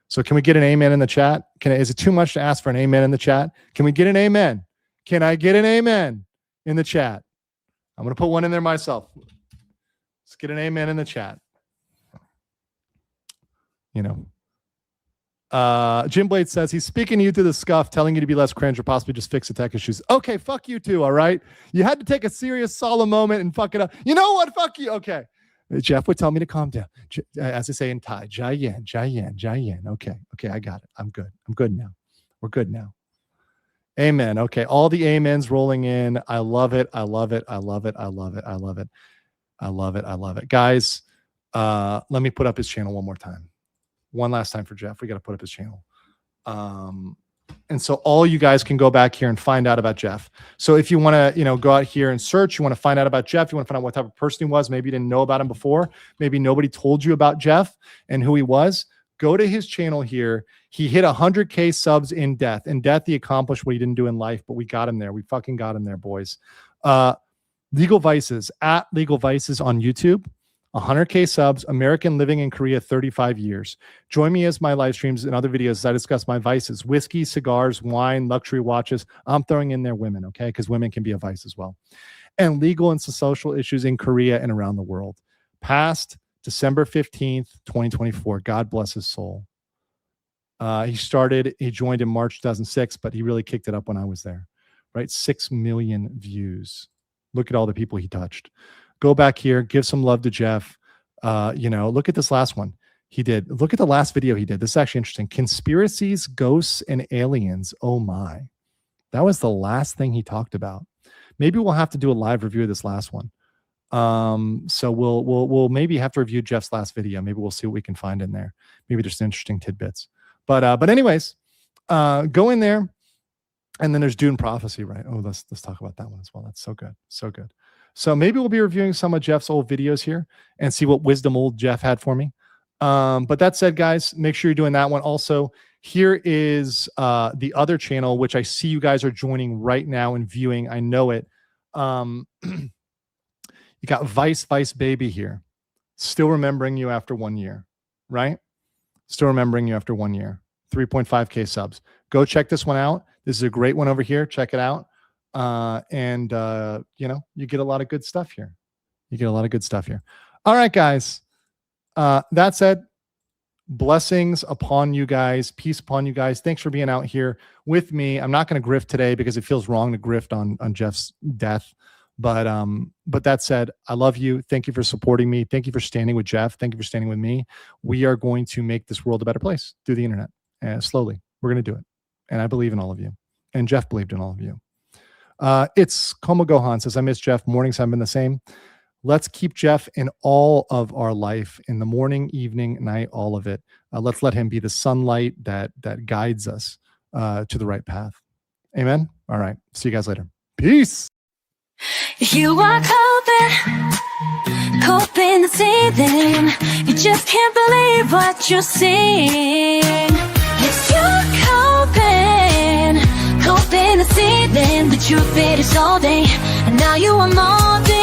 So can we get an amen in the chat? Is it too much to ask for an amen in the chat? Can we get an amen? Can I get an amen in the chat? I'm going to put one in there myself. Let's get an amen in the chat. Jim Blade says he's speaking to you through the scuff, telling you to be less cringe or possibly just fix the tech issues. Okay, fuck you too, all right? You had to take a serious, solemn moment and fuck it up. You know what? Fuck you. Okay. Jeff would tell me to calm down. As I say in Thai, Jai Yan, Jai Yan, Jai Yan. Okay, I got it. I'm good. I'm good now. We're good now. Amen. Okay, all the amens rolling in. I love it. I love it. I love it. I love it. I love it. I love it. I love it. Guys, let me put up his channel one more time. One last time for Jeff. We got to put up his channel. And so all you guys can go back here and find out about Jeff. So if you want to, go out here and search, you want to find out about Jeff, you want to find out what type of person he was, maybe you didn't know about him before, maybe nobody told you about Jeff and who he was, go to his channel here. He hit 100K subs in death. In death, he accomplished what he didn't do in life, but we got him there. We fucking got him there, boys. Legal Vices, at Legal Vices on YouTube. 100K subs, American, living in Korea 35 years. Join me as my live streams and other videos as I discuss my vices: whiskey, cigars, wine, luxury watches. I'm throwing in there women, okay? Because women can be a vice as well. And legal and social issues in Korea and around the world. Past December 15th, 2024. God bless his soul. He joined in March 2006, but he really kicked it up when I was there, right? 6 million views. Look at all the people he touched. Go back here, give some love to Jeff. Look at this last one he did. Look at the last video he did. This is actually interesting. Conspiracies, ghosts, and aliens. Oh my. That was the last thing he talked about. Maybe we'll have to do a live review of this last one. So we'll maybe have to review Jeff's last video. Maybe we'll see what we can find in there. Maybe there's some interesting tidbits. But anyways, go in there. And then there's Dune Prophecy, right? Oh, let's talk about that one as well. That's so good. So good. So maybe we'll be reviewing some of Jeff's old videos here and see what wisdom old Jeff had for me. But that said, guys, make sure you're doing that one. Also, here is the other channel, which I see you guys are joining right now and viewing. I know it. You got Vice Baby here. Still remembering you after 1 year, right? Still remembering you after 1 year. 3.5K subs. Go check this one out. This is a great one over here. Check it out. You get a lot of good stuff here. All right, guys. That said, blessings upon you guys. Peace upon you guys. Thanks for being out here with me. I'm not going to grift today because it feels wrong to grift on Jeff's death. But that said, I love you. Thank you for supporting me. Thank you for standing with Jeff. Thank you for standing with me. We are going to make this world a better place through the internet. Slowly. We're going to do it. And I believe in all of you. And Jeff believed in all of you. It's Como Gohan says, I miss Jeff. Mornings have been the same. Let's keep Jeff in all of our life, in the morning, evening, night, all of it. Let's let him be the sunlight that guides us to the right path. Amen. All right. See you guys later. Peace. You are coping the seething. You just can't believe what you're seeing. Yes, you're coping the seething. The truth it is all day, and now you are more.